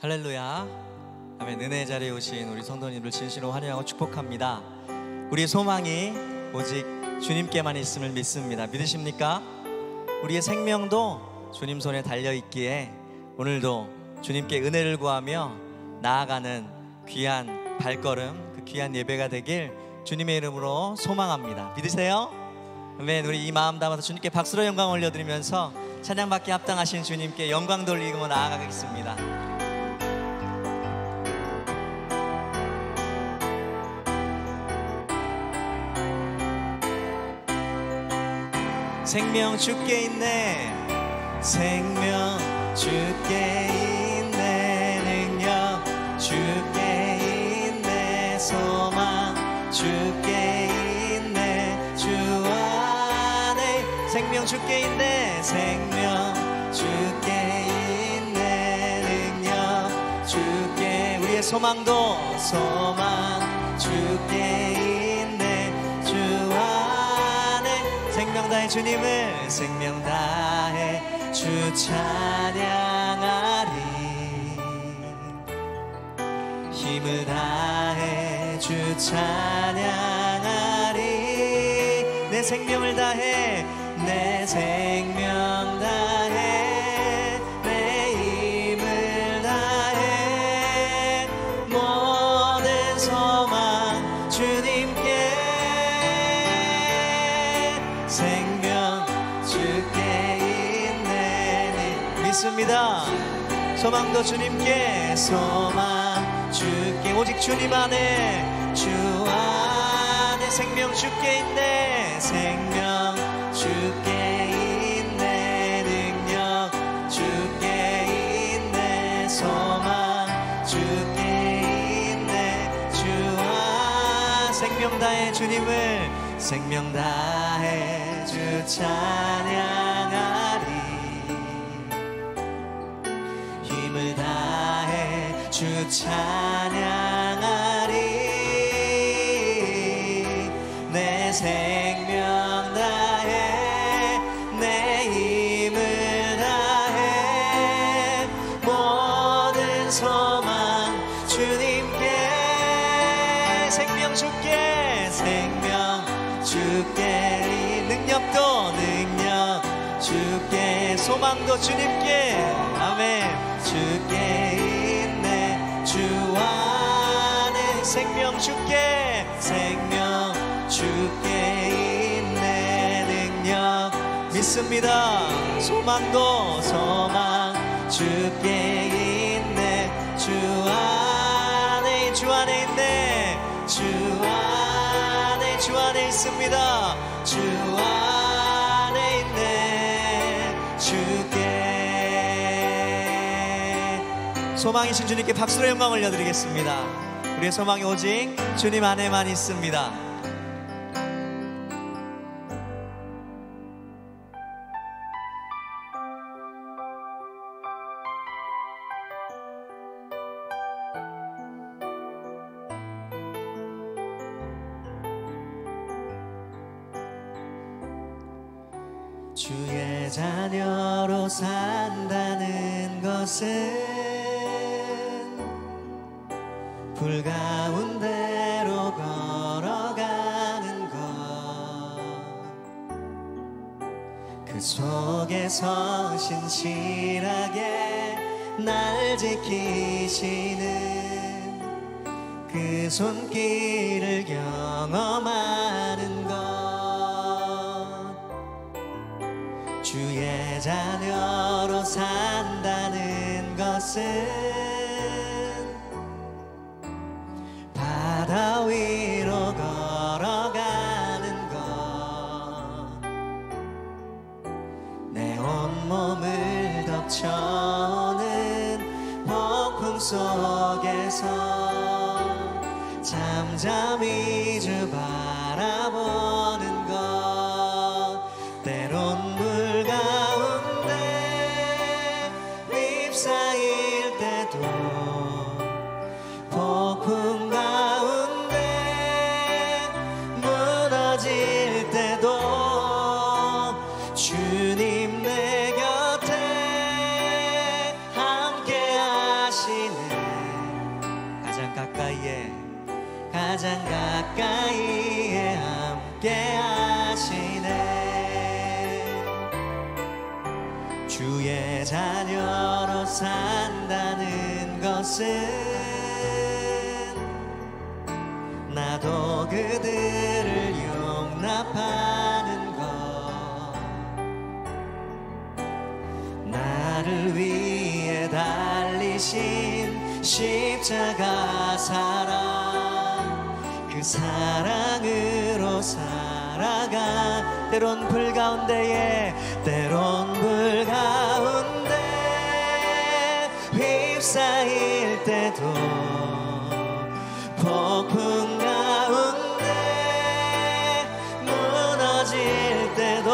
할렐루야. 아멘. 은혜의 자리에 오신 우리 성도님들 진심으로 환영하고 축복합니다. 우리의 소망이 오직 주님께만 있음을 믿습니다. 믿으십니까? 우리의 생명도 주님 손에 달려있기에 오늘도 주님께 은혜를 구하며 나아가는 귀한 발걸음, 그 귀한 예배가 되길 주님의 이름으로 소망합니다. 믿으세요? 아멘. 우리 이 마음 담아서 주님께 박수로 영광 올려드리면서 찬양받기 합당하신 주님께 영광 돌리고 나아가겠습니다. 생명 주께 있네, 생명 주께 있네, 능력 주께 있네, 소망 주께 있네, 주 안에 생명 주께 있네, 생명 주께 있네, 능력 주께, 우리의 소망도 소망 주께 있네, 주 안에 생명 다해 주님을, 생명 다해 주 찬양하리, 힘을 다해 주 찬양하리, 내 생명을 다해, 내 생명 다해, 내 힘을 다해, 모든 소망 주님께, 생명 주께 있네, 믿습니다. 소망도 주님께, 소망 주께, 오직 주님 안에, 주 안에 생명 주께 있네, 생명 주께 있네, 능력 주께 있네, 소망 주께 있네, 주 안, 생명 다해 주님을, 생명 다해 주 찬양하리, 힘을 다해 주 찬양하리, 내 생명 다해, 내 힘을 다해, 모든 소망 주님께, 생명 주께, 생명 주께, 능력도 능력 주께, 소망도 주님께, 아멘. 주께 있네, 주 안에 생명 주께, 생명 주께 있네, 능력 믿습니다. 소망도 소망 주께 있네, 주 안에, 주 안에 있네, 주 안에, 주 안에 있습니다. 주 안에 있네, 주께. 소망이신 주님께 박수로 영광 올려드리겠습니다. 우리의 소망이 오직 주님 안에만 있습니다. 주의 자녀로 산다는 것은 불 가운데로 걸어가는 것, 그 속에서 신실하게 날 지키시는 그 손길을 경험하는 것, 주의 자녀로 산다는 것은 바다 위로 걸어가는 것, 내 온몸을 덮쳐오는 폭풍 속에서 잠잠히 주 바라보는 것, 때론 물 가운데 휩싸일 때도, 폭풍 가운데 무너질 때도 주님 내 곁에 함께 하시네, 가장 가까이에 함께 하시네. 주의 자녀로 산다는 것은 나도 그들을 용납하는 것, 나를 위해 달리신 십자가 사랑, 그 사랑으로 살아가. 때론 불 가운데에, 때론 불 가운데 휩싸일 때도, 폭풍 가운데 무너질 때도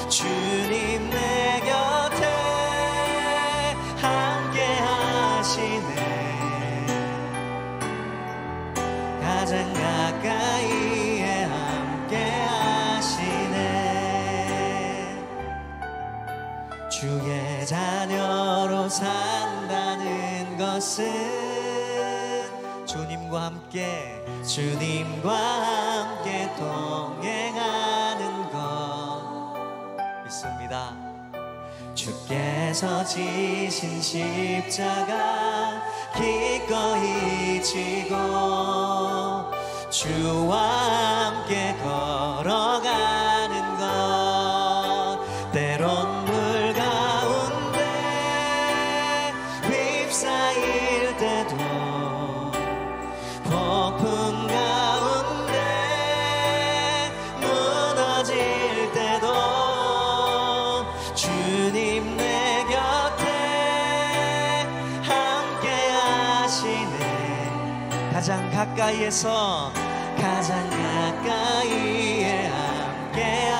주님 내 곁에 함께 하시네. 가장 가까이에 함께 하시네. 주의 자녀로 산다는 것은 주님과 함께 동행하는 것 믿습니다. 주께서 지신 십자가 기꺼이 지고 주와 함께 걸어가는 것, 때론 물 가운데 휩싸일 때도, 폭풍 가운데 무너질 때도 주님 내 곁에 함께 하시네. 가장 가까이에서 가장 가까이에 함께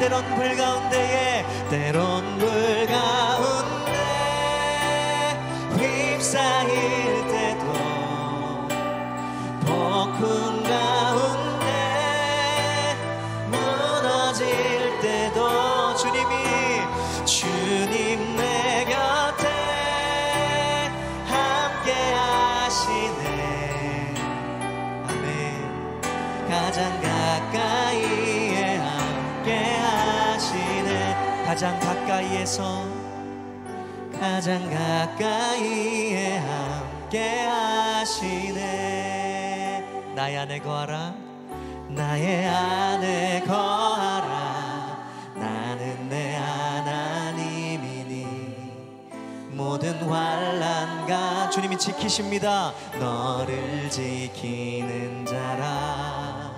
때론 불 가운데에, 때론 불 가운데 휩싸일 때도, 폭풍 가운데 무너질 때도 주님 내 곁에 함께 하시네. 아멘. 가장 가까이에 함께 하시네. 가장 가까이에서 가장 가까이에 함께 하시네. 나의 안에 거하라, 나의 안에 거하라. 나는 내 하나님이니 모든 환난과 주님이 지키십니다. 너를 지키는 자라.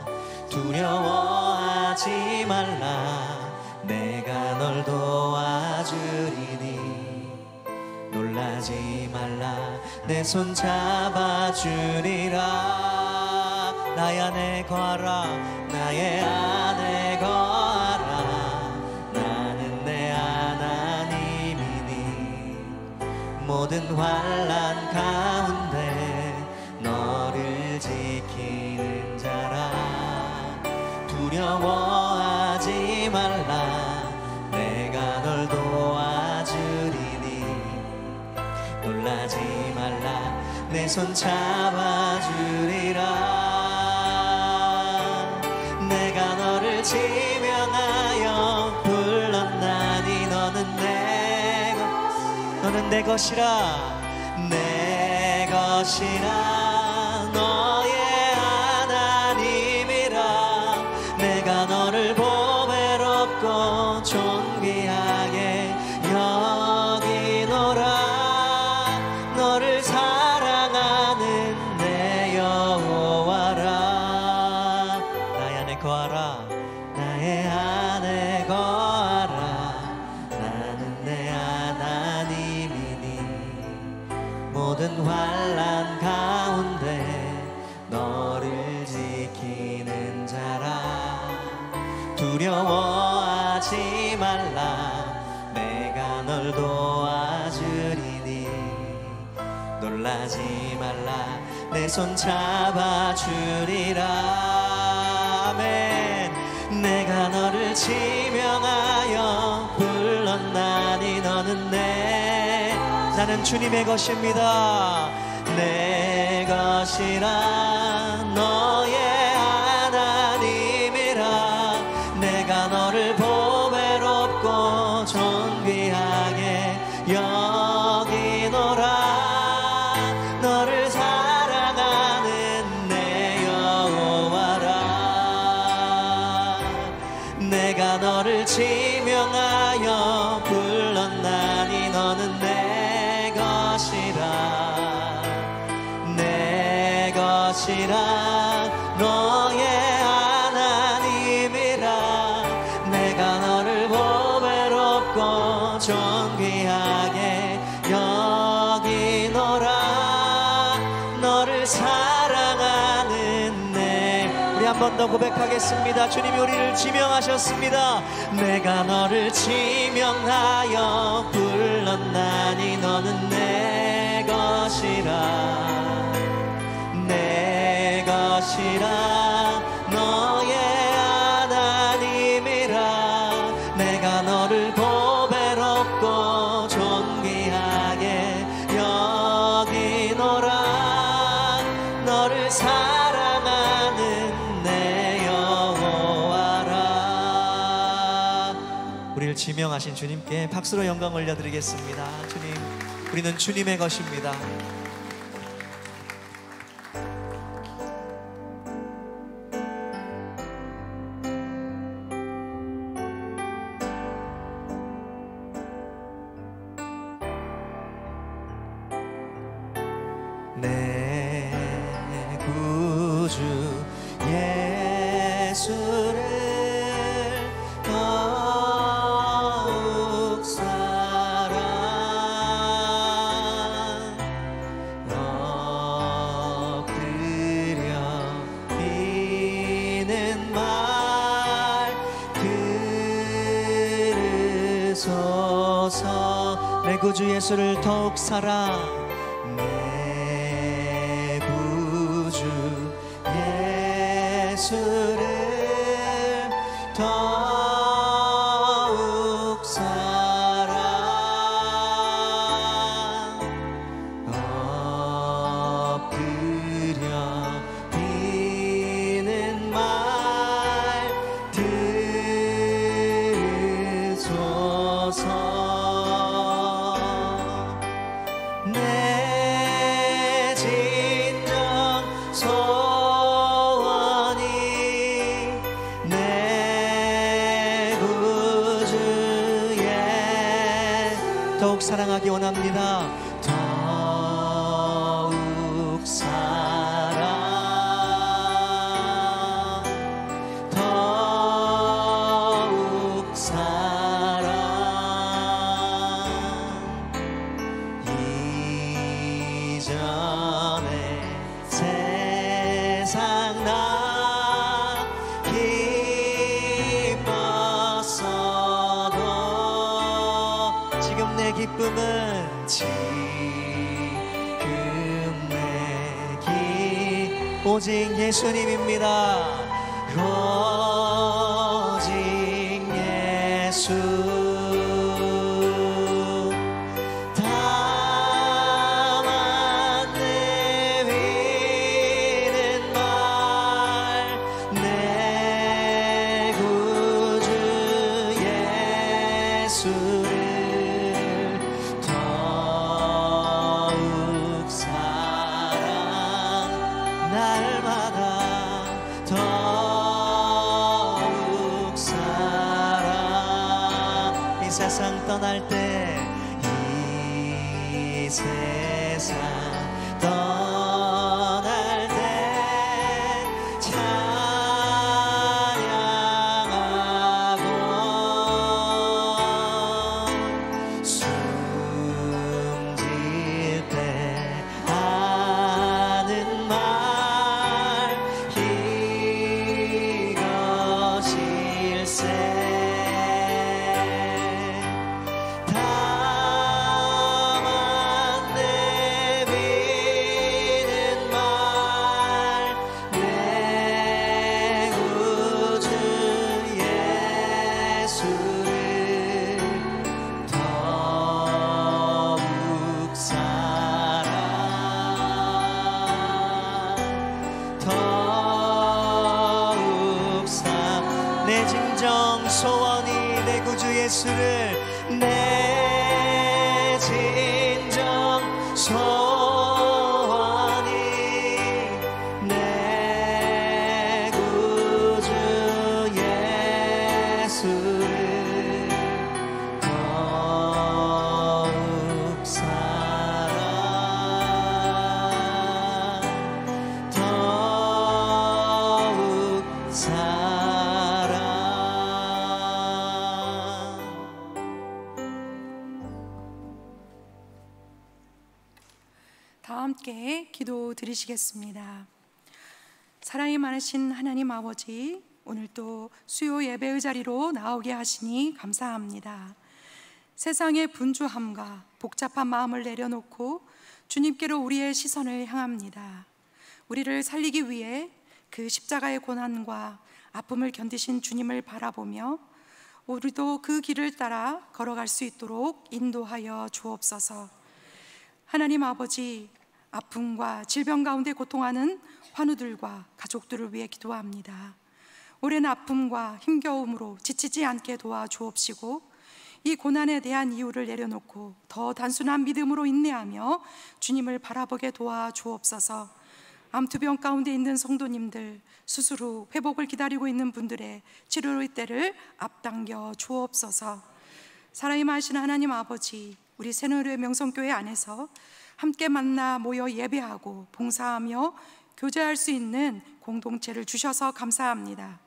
두려워하지 말라. 내가 널 도와주리니 놀라지 말라. 내 손 잡아주리라. 나의 안에 거하라, 나의 안에 거하라. 나는 내 하나님이니 모든 환난 가운데 너를 지키는 자라. 두려워하지 말라. 내가 널 도와주리니 놀라지 말라. 내 손 잡아주리라. 내가 너를 지명하여 불렀나니 너는 내 것이라. 내 것이라. 너의 하나님이라. 내가 너를 보배롭고 존귀하게 여기노라. 너를 사랑하는 내 여호와라. 나의 안에 거하라, 나의 안에 거하라. 나는 내 하나님이니 모든 환난 가운데 너를 지키는 자라. 두려워하지 말라. 내가 널 도와주리니 놀라지 말라. 내 손 잡아주리라. 아멘. 내가 너를 지명하여 불렀나니 너는 나는 주님의 것입니다. 내 것이라 너의 하나님이라 내가 너를 보배롭고 존귀하게 여기노라 너를 사랑하는 내 여호와라 내가 너를 지명하여 불렀나니 너는 내 것이라 내 것이라 너의 하나님이라 내가 너를 보배롭고 존귀하게 여기노라 너를 사랑하는 내 우리 한 번 더 고백하겠습니다. 주님이 우리를 지명하셨습니다. 내가 너를 지명하여 불렀나니 너는 내 것이라 내 것이라 너의 하나님이라 내가 너를 보배롭고 존귀하게 여기노라 너를 사랑하는 내 여호와라 우리를 지명하신 주님께 박수로 영광 올려드리겠습니다. 주님 우리는 주님의 것입니다. 내 구주 예수를 더욱 사랑 엎드려 비는 말 들으소서 내 구주 예수를 더욱 사랑 예수를 더욱 사랑 엎드려 비는 말 들으소서 내 진정 더욱 사랑하기 원합니다. 더욱 사랑 더욱 사랑 이전에 세상 나 기뻤어도 지금 내 기쁨은 지금 내 오직 예수님입니다. 오직 예수 다만 내미는 말 내 구주 예수를 더욱 사랑 날마다 더욱 사랑 이 세상 떠날 때 이 세상 떠날 때 찬양하고 숨질 때 하는 말 이것일세 다만 내미는 진정 소원이 내 구주 예수를 내 진정 소원이 내 구주 예수를 더욱 사랑 더욱 사랑. 다 함께 기도 드리시겠습니다. 사랑이 많으신 하나님 아버지, 오늘도 수요 예배의 자리로 나오게 하시니 감사합니다. 세상의 분주함과 복잡한 마음을 내려놓고 주님께로 우리의 시선을 향합니다. 우리를 살리기 위해 그 십자가의 고난과 아픔을 견디신 주님을 바라보며 우리도 그 길을 따라 걸어갈 수 있도록 인도하여 주옵소서. 하나님 아버지, 아픔과 질병 가운데 고통하는 환우들과 가족들을 위해 기도합니다. 오랜 아픔과 힘겨움으로 지치지 않게 도와주옵시고 이 고난에 대한 이유를 내려놓고 더 단순한 믿음으로 인내하며 주님을 바라보게 도와주옵소서. 암투병 가운데 있는 성도님들, 수술 후 회복을 기다리고 있는 분들의 치료의 때를 앞당겨 주옵소서. 사랑이 많으신 하나님 아버지, 우리 새노래 명성교회 안에서 함께 만나 모여 예배하고 봉사하며 교제할 수 있는 공동체를 주셔서 감사합니다.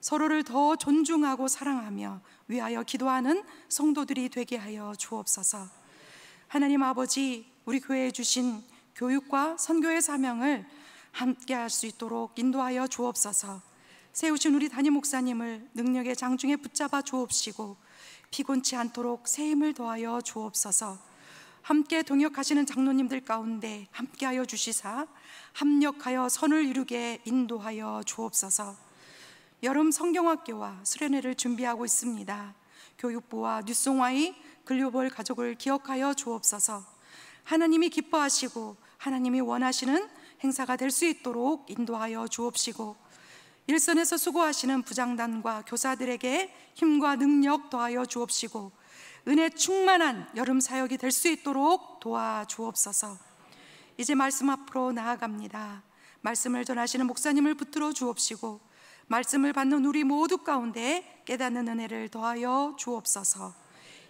서로를 더 존중하고 사랑하며 위하여 기도하는 성도들이 되게 하여 주옵소서. 하나님 아버지, 우리 교회에 주신 교육과 선교의 사명을 함께 할 수 있도록 인도하여 주옵소서. 세우신 우리 담임 목사님을 능력의 장중에 붙잡아 주옵시고 피곤치 않도록 새 힘을 더하여 주옵소서. 함께 동역하시는 장로님들 가운데 함께하여 주시사 합력하여 선을 이루게 인도하여 주옵소서. 여름 성경학교와 수련회를 준비하고 있습니다. 교육부와 뉴송와의 글로벌 가족을 기억하여 주옵소서. 하나님이 기뻐하시고 하나님이 원하시는 행사가 될 수 있도록 인도하여 주옵시고 일선에서 수고하시는 부장단과 교사들에게 힘과 능력 더하여 주옵시고 은혜 충만한 여름 사역이 될 수 있도록 도와주옵소서. 이제 말씀 앞으로 나아갑니다. 말씀을 전하시는 목사님을 붙들어 주옵시고 말씀을 받는 우리 모두 가운데 깨닫는 은혜를 더하여 주옵소서.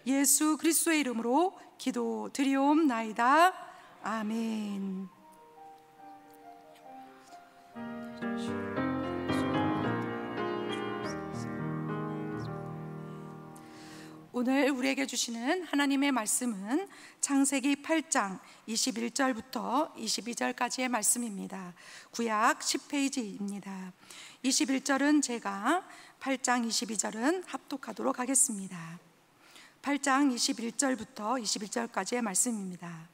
예수 그리스도의 이름으로 기도드리옵나이다. 아멘. 오늘 우리에게 주시는 하나님의 말씀은 창세기 8장 21절부터 22절까지의 말씀입니다. 구약 10페이지입니다. 21절은 제가, 8장 22절은 합독하도록 하겠습니다. 8장 21절부터 21절까지의 말씀입니다.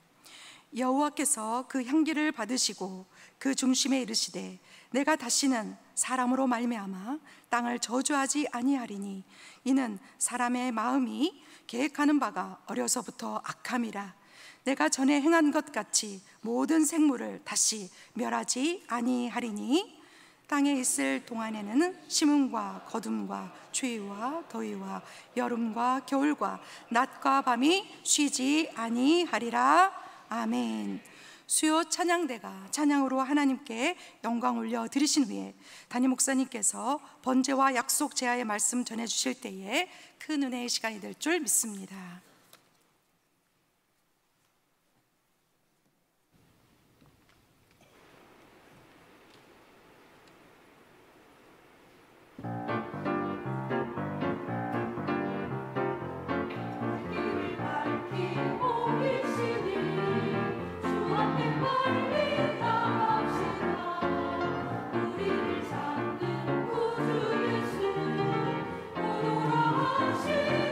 여호와께서 그 향기를 받으시고 그 중심에 이르시되 내가 다시는 사람으로 말미암아 땅을 저주하지 아니하리니 이는 사람의 마음이 계획하는 바가 어려서부터 악함이라. 내가 전에 행한 것 같이 모든 생물을 다시 멸하지 아니하리니 땅에 있을 동안에는 심음과 거둠과 추위와 더위와 여름과 겨울과 낮과 밤이 쉬지 아니하리라. 아멘. 수요 찬양대가 찬양으로 하나님께 영광 올려 드리신 후에 담임 목사님께서 번제와 약속 제하의 말씀 전해 주실 때에 큰 은혜의 시간이 될 줄 믿습니다. 우리를 찾는 구주 예수 오노라 하시네.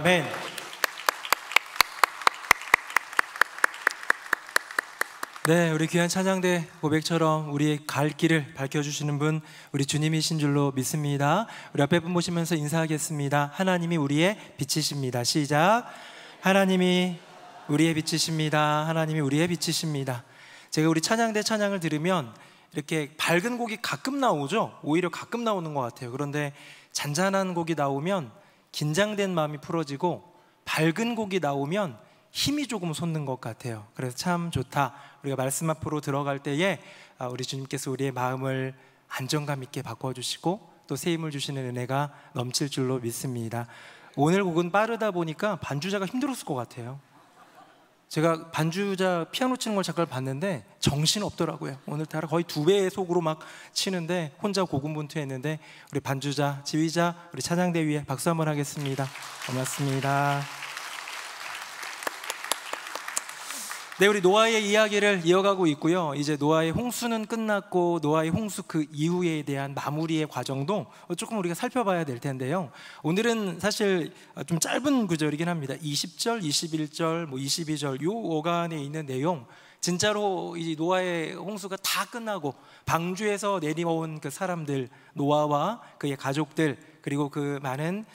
아멘. 네, 우리 귀한 찬양대 고백처럼 우리의 갈 길을 밝혀주시는 분 우리 주님이신 줄로 믿습니다. 우리 앞에 분 보시면서 인사하겠습니다. 하나님이 우리의 빛이십니다. 시작. 하나님이 우리의 빛이십니다. 하나님이 우리의 빛이십니다. 제가 우리 찬양대 찬양을 들으면 이렇게 밝은 곡이 가끔 나오죠. 오히려 가끔 나오는 것 같아요. 그런데 잔잔한 곡이 나오면 긴장된 마음이 풀어지고 밝은 곡이 나오면 힘이 조금 솟는 것 같아요. 그래서 참 좋다. 우리가 말씀 앞으로 들어갈 때에 우리 주님께서 우리의 마음을 안정감 있게 바꿔주시고 또 새 힘을 주시는 은혜가 넘칠 줄로 믿습니다. 오늘 곡은 빠르다 보니까 반주자가 힘들었을 것 같아요. 제가 반주자 피아노 치는 걸 잠깐 봤는데 정신 없더라고요. 오늘따라 거의 2배의 속으로 막 치는데 혼자 고군분투했는데 우리 반주자, 지휘자, 우리 찬양대 위에 박수 한번 하겠습니다. 고맙습니다. 네, 우리 노아의 이야기를 이어가고 있고요. 이제 노아의 홍수는 끝났고 노아의 홍수 그 이후에 대한 마무리의 과정도 조금 우리가 살펴봐야 될 텐데요. 오늘은 사실 좀 짧은 구절이긴 합니다. 20절, 21절, 22절 요 어간에 있는 내용, 진짜로 이 노아의 홍수가 다 끝나고 방주에서 내려온 그 사람들, 노아와 그의 가족들, 그리고 그 많은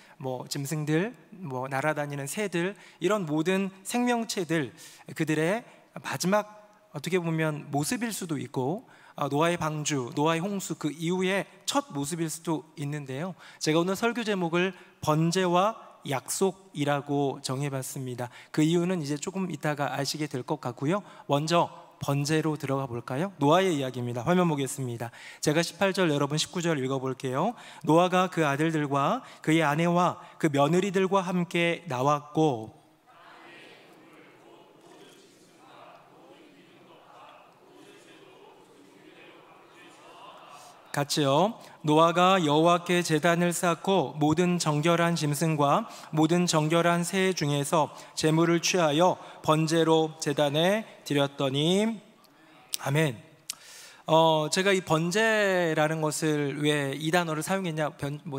짐승들, 날아다니는 새들, 이런 모든 생명체들, 그들의 마지막 어떻게 보면 모습일 수도 있고 노아의 방주, 노아의 홍수 그 이후의 첫 모습일 수도 있는데요. 제가 오늘 설교 제목을 번제와 약속이라고 정해봤습니다. 그 이유는 이제 조금 이따가 아시게 될 것 같고요. 먼저 번제로 들어가 볼까요? 노아의 이야기입니다. 화면 보겠습니다. 제가 18절, 여러분 19절 읽어볼게요. 노아가 그 아들들과 그의 아내와 그 며느리들과 함께 나왔고 같이요. 노아가 여호와께 제단을 쌓고 모든 정결한 짐승과 모든 정결한 새 중에서 제물을 취하여 번제로 제단에 드렸더니 아멘. 제가 이 번제라는 것을 왜 이 단어를 사용했냐,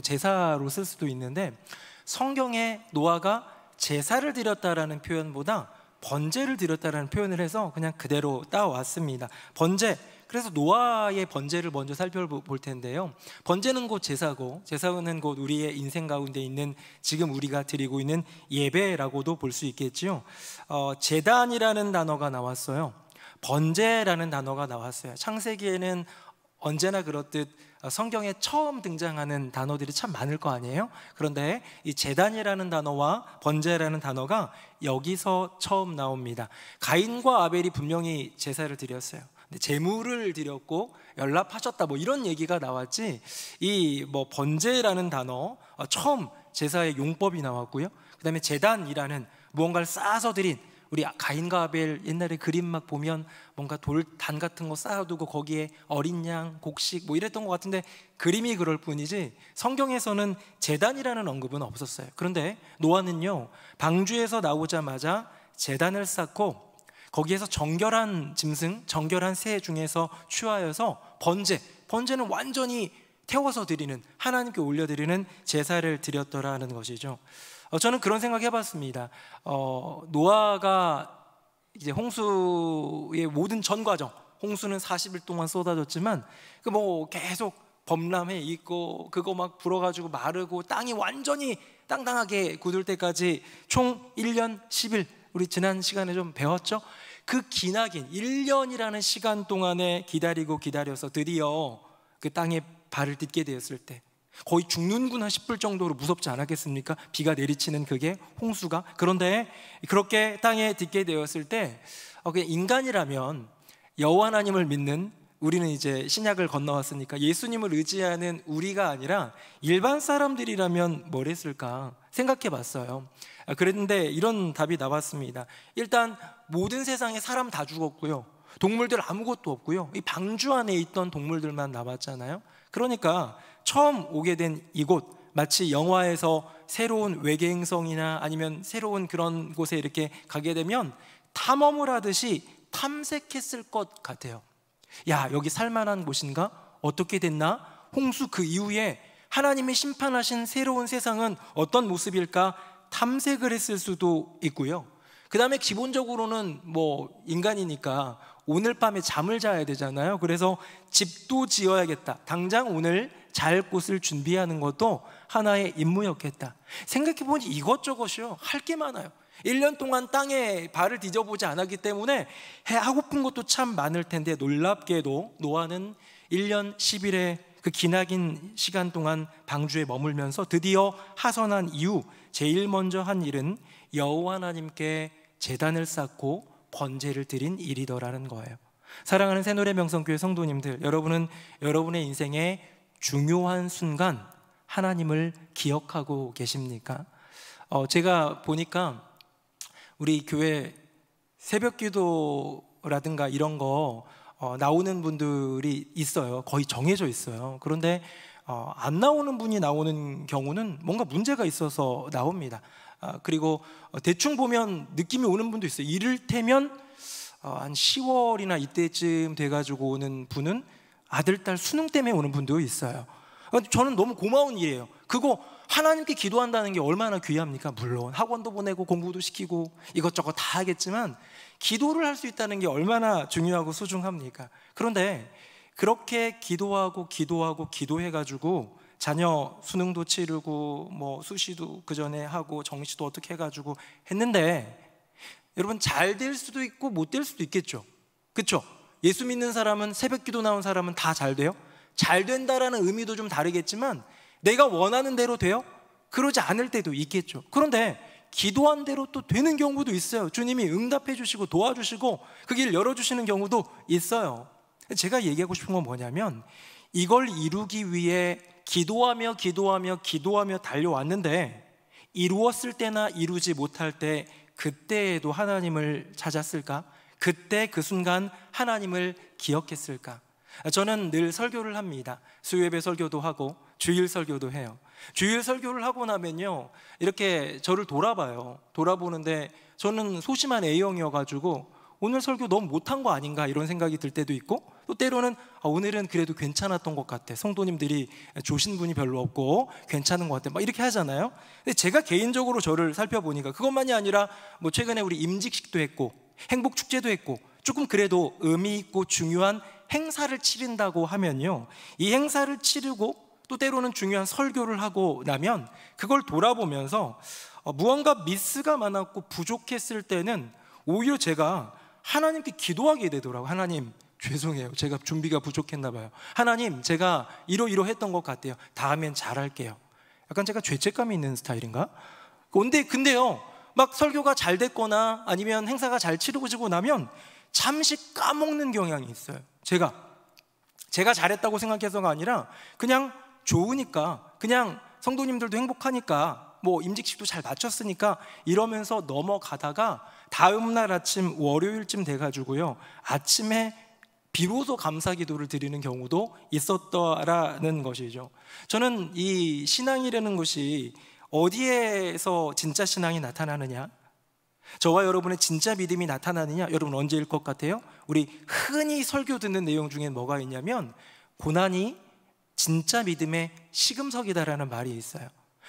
제사로 쓸 수도 있는데 성경에 노아가 제사를 드렸다라는 표현보다 번제를 드렸다라는 표현을 해서 그냥 그대로 따왔습니다. 번제, 그래서 노아의 번제를 먼저 살펴볼 텐데요. 번제는 곧 제사고, 제사는 곧 우리의 인생 가운데 있는 지금 우리가 드리고 있는 예배라고도 볼 수 있겠지요. 제단이라는 단어가 나왔어요. 번제라는 단어가 나왔어요. 창세기에는 언제나 그렇듯 성경에 처음 등장하는 단어들이 참 많을 거 아니에요? 그런데 이 제단이라는 단어와 번제라는 단어가 여기서 처음 나옵니다. 가인과 아벨이 분명히 제사를 드렸어요. 근데 제물을 드렸고 연락하셨다 이런 얘기가 나왔지, 이 번제라는 단어 처음 제사의 용법이 나왔고요. 그 다음에 제단이라는 무언가를 쌓아서 드린, 우리 가인과 아벨 옛날에 그림 막 보면 뭔가 돌단 같은 거 쌓아두고 거기에 어린 양, 곡식 이랬던 것 같은데 그림이 그럴 뿐이지 성경에서는 제단이라는 언급은 없었어요. 그런데 노아는요, 방주에서 나오자마자 제단을 쌓고 거기에서 정결한 짐승, 정결한 새 중에서 취하여서 번제는 완전히 태워서 드리는, 하나님께 올려드리는 제사를 드렸더라는 것이죠. 저는 그런 생각 해봤습니다. 노아가 이제 홍수의 모든 전 과정, 홍수는 40일 동안 쏟아졌지만 계속 범람해 있고 그거 막 불어가지고 마르고 땅이 완전히 땅땅하게 굳을 때까지 총 1년 10일, 우리 지난 시간에 좀 배웠죠? 그 기나긴 1년이라는 시간 동안에 기다려서 드디어 그 땅에 발을 딛게 되었을 때 거의 죽는구나 싶을 정도로 무섭지 않았겠습니까? 비가 내리치는 그게 홍수가. 그런데 그렇게 땅에 딛게 되었을 때 그냥 인간이라면 여호와 하나님을 믿는 우리는 이제 신약을 건너왔으니까 예수님을 의지하는 우리가 아니라 일반 사람들이라면 뭘 했을까 생각해 봤어요. 그랬는데 이런 답이 나왔습니다. 일단 모든 세상에 사람 다 죽었고요, 동물들 아무것도 없고요, 이 방주 안에 있던 동물들만 남았잖아요. 그러니까 처음 오게 된 이곳, 마치 영화에서 새로운 외계 행성이나 아니면 새로운 그런 곳에 이렇게 가게 되면 탐험을 하듯이 탐색했을 것 같아요. 야, 여기 살만한 곳인가? 어떻게 됐나? 홍수 그 이후에 하나님이 심판하신 새로운 세상은 어떤 모습일까? 탐색을 했을 수도 있고요. 그 다음에 기본적으로는 뭐 인간이니까 오늘 밤에 잠을 자야 되잖아요. 그래서 집도 지어야겠다, 당장 오늘 잘 곳을 준비하는 것도 하나의 임무였겠다. 생각해보니 이것저것이요, 할 게 많아요. 1년 동안 땅에 발을 디뎌보지 않았기 때문에 하고픈 것도 참 많을 텐데, 놀랍게도 노아는 1년 10일의 그 기나긴 시간 동안 방주에 머물면서 드디어 하선한 이후 제일 먼저 한 일은 여호와 하나님께 제단을 쌓고 번제를 드린 일이더라는 거예요. 사랑하는 새노래 명성교회 성도님들, 여러분은 여러분의 인생의 중요한 순간 하나님을 기억하고 계십니까? 제가 보니까 우리 교회 새벽 기도라든가 이런 거 나오는 분들이 있어요. 거의 정해져 있어요. 그런데 안 나오는 분이 나오는 경우는 뭔가 문제가 있어서 나옵니다. 그리고 대충 보면 느낌이 오는 분도 있어요. 이를테면 한 10월이나 이때쯤 돼가지고 오는 분은 아들, 딸 수능 때문에 오는 분도 있어요. 저는 너무 고마운 일이에요. 그거 하나님께 기도한다는 게 얼마나 귀합니까? 물론 학원도 보내고 공부도 시키고 이것저것 다 하겠지만 기도를 할 수 있다는 게 얼마나 중요하고 소중합니까? 그런데 그렇게 기도해가지고 자녀 수능도 치르고 뭐 수시도 그 전에 하고 정시도 어떻게 해가지고 했는데, 여러분 잘 될 수도 있고 못 될 수도 있겠죠. 그렇죠? 예수 믿는 사람은, 새벽 기도 나온 사람은 다 잘 돼요? 잘 된다라는 의미도 좀 다르겠지만 내가 원하는 대로 돼요? 그러지 않을 때도 있겠죠. 그런데 기도한 대로 또 되는 경우도 있어요. 주님이 응답해 주시고 도와주시고 그 길을 열어주시는 경우도 있어요. 제가 얘기하고 싶은 건 뭐냐면, 이걸 이루기 위해 기도하며 달려왔는데 이루었을 때나 이루지 못할 때 그때에도 하나님을 찾았을까? 그때 그 순간 하나님을 기억했을까? 저는 늘 설교를 합니다. 수요예배 설교도 하고 주일 설교도 해요. 주일 설교를 하고 나면요, 이렇게 저를 돌아보는데 저는 소심한 A형이어가지고 오늘 설교 너무 못한 거 아닌가 이런 생각이 들 때도 있고, 또 때로는 오늘은 그래도 괜찮았던 것 같아, 성도님들이 조신 분이 별로 없고 괜찮은 것 같아, 막 이렇게 하잖아요. 근데 제가 개인적으로 저를 살펴보니까 그것만이 아니라 뭐 최근에 우리 임직식도 했고 행복축제도 했고 조금 그래도 의미 있고 중요한 행사를 치른다고 하면요, 이 행사를 치르고 또 때로는 중요한 설교를 하고 나면 그걸 돌아보면서 무언가 미스가 많았고 부족했을 때는 오히려 제가 하나님께 기도하게 되더라고요. 하나님 죄송해요, 제가 준비가 부족했나 봐요. 하나님 제가 이러했던 것 같아요. 다음엔 잘할게요. 약간 제가 죄책감이 있는 스타일인가? 근데요, 막 설교가 잘 됐거나 아니면 행사가 잘 치러지고 나면 잠시 까먹는 경향이 있어요. 제가 잘했다고 생각해서가 아니라 그냥 좋으니까, 그냥 성도님들도 행복하니까, 뭐 임직식도 잘 마쳤으니까 이러면서 넘어가다가 다음날 아침 월요일쯤 돼가지고요, 아침에 비로소 감사기도를 드리는 경우도 있었더라는 것이죠. 저는 이 신앙이라는 것이 어디에서 진짜 신앙이 나타나느냐, 저와 여러분의 진짜 믿음이 나타나느냐, 여러분 언제일 것 같아요? 우리 흔히 설교 듣는 내용 중에 뭐가 있냐면, 고난이 진짜 믿음의 시금석이다라는 말이 있어요.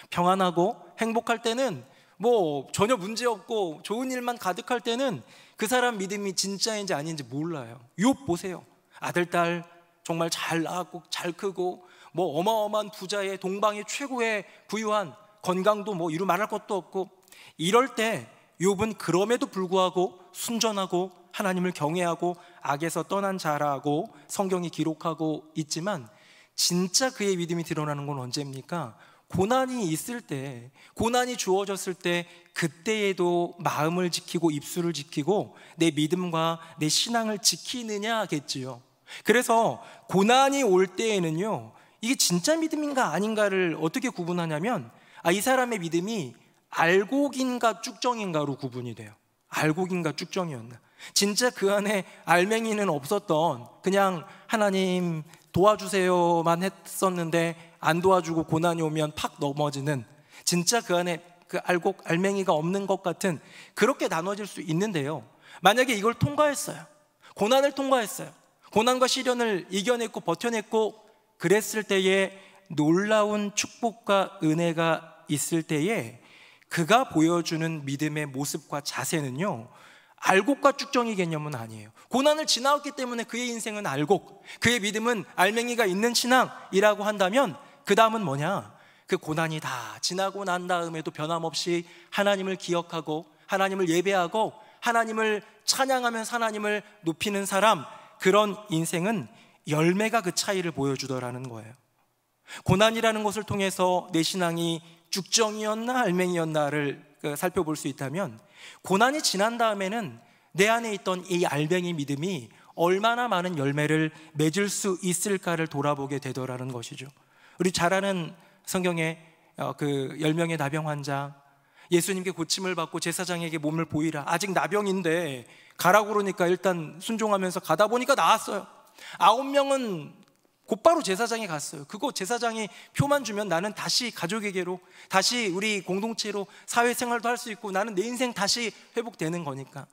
평안하고 행복할 때는 뭐 전혀 문제 없고 좋은 일만 가득할 때는 그 사람 믿음이 진짜인지 아닌지 몰라요. 욥 보세요. 아들, 딸 정말 잘 낳았고 잘 크고 뭐 어마어마한 부자의 동방의 최고의 부유한, 건강도 뭐 이루 말할 것도 없고, 이럴 때 욥은 그럼에도 불구하고 순전하고 하나님을 경외하고 악에서 떠난 자라고 성경이 기록하고 있지만, 진짜 그의 믿음이 드러나는 건 언제입니까? 고난이 있을 때, 고난이 주어졌을 때, 그때에도 마음을 지키고 입술을 지키고 내 믿음과 내 신앙을 지키느냐겠지요. 그래서 고난이 올 때에는요, 이게 진짜 믿음인가 아닌가를 어떻게 구분하냐면, 이 사람의 믿음이 알곡인가 쭉정인가로 구분이 돼요. 알곡인가 쭉정이었나. 진짜 그 안에 알맹이는 없었던, 그냥 하나님 도와주세요만 했었는데 안 도와주고 고난이 오면 팍 넘어지는, 진짜 그 안에 그 알곡, 알맹이가 없는 것 같은, 그렇게 나눠질 수 있는데요, 만약에 이걸 통과했어요, 고난을 통과했어요, 고난과 시련을 이겨냈고 버텨냈고 그랬을 때에 놀라운 축복과 은혜가 있을 때에 그가 보여주는 믿음의 모습과 자세는요, 알곡과 쭉정이 개념은 아니에요. 고난을 지나왔기 때문에 그의 인생은 알곡, 그의 믿음은 알맹이가 있는 신앙이라고 한다면 그 다음은 뭐냐? 그 고난이 다 지나고 난 다음에도 변함없이 하나님을 기억하고 하나님을 예배하고 하나님을 찬양하면서 하나님을 높이는 사람, 그런 인생은 열매가 그 차이를 보여주더라는 거예요. 고난이라는 것을 통해서 내 신앙이 쭉정이었나 알맹이였나를 살펴볼 수 있다면, 고난이 지난 다음에는 내 안에 있던 이 알맹이 믿음이 얼마나 많은 열매를 맺을 수 있을까를 돌아보게 되더라는 것이죠. 우리 잘 아는 성경의 그 10명의 나병 환자, 예수님께 고침을 받고 제사장에게 몸을 보이라, 아직 나병인데 가라고 그러니까 일단 순종하면서 가다 보니까 나았어요. 9명은 곧바로 제사장에 갔어요. 그거 제사장이 표만 주면 나는 다시 가족에게로, 다시 우리 공동체로 사회생활도 할 수 있고 나는 내 인생 다시 회복되는 거니까.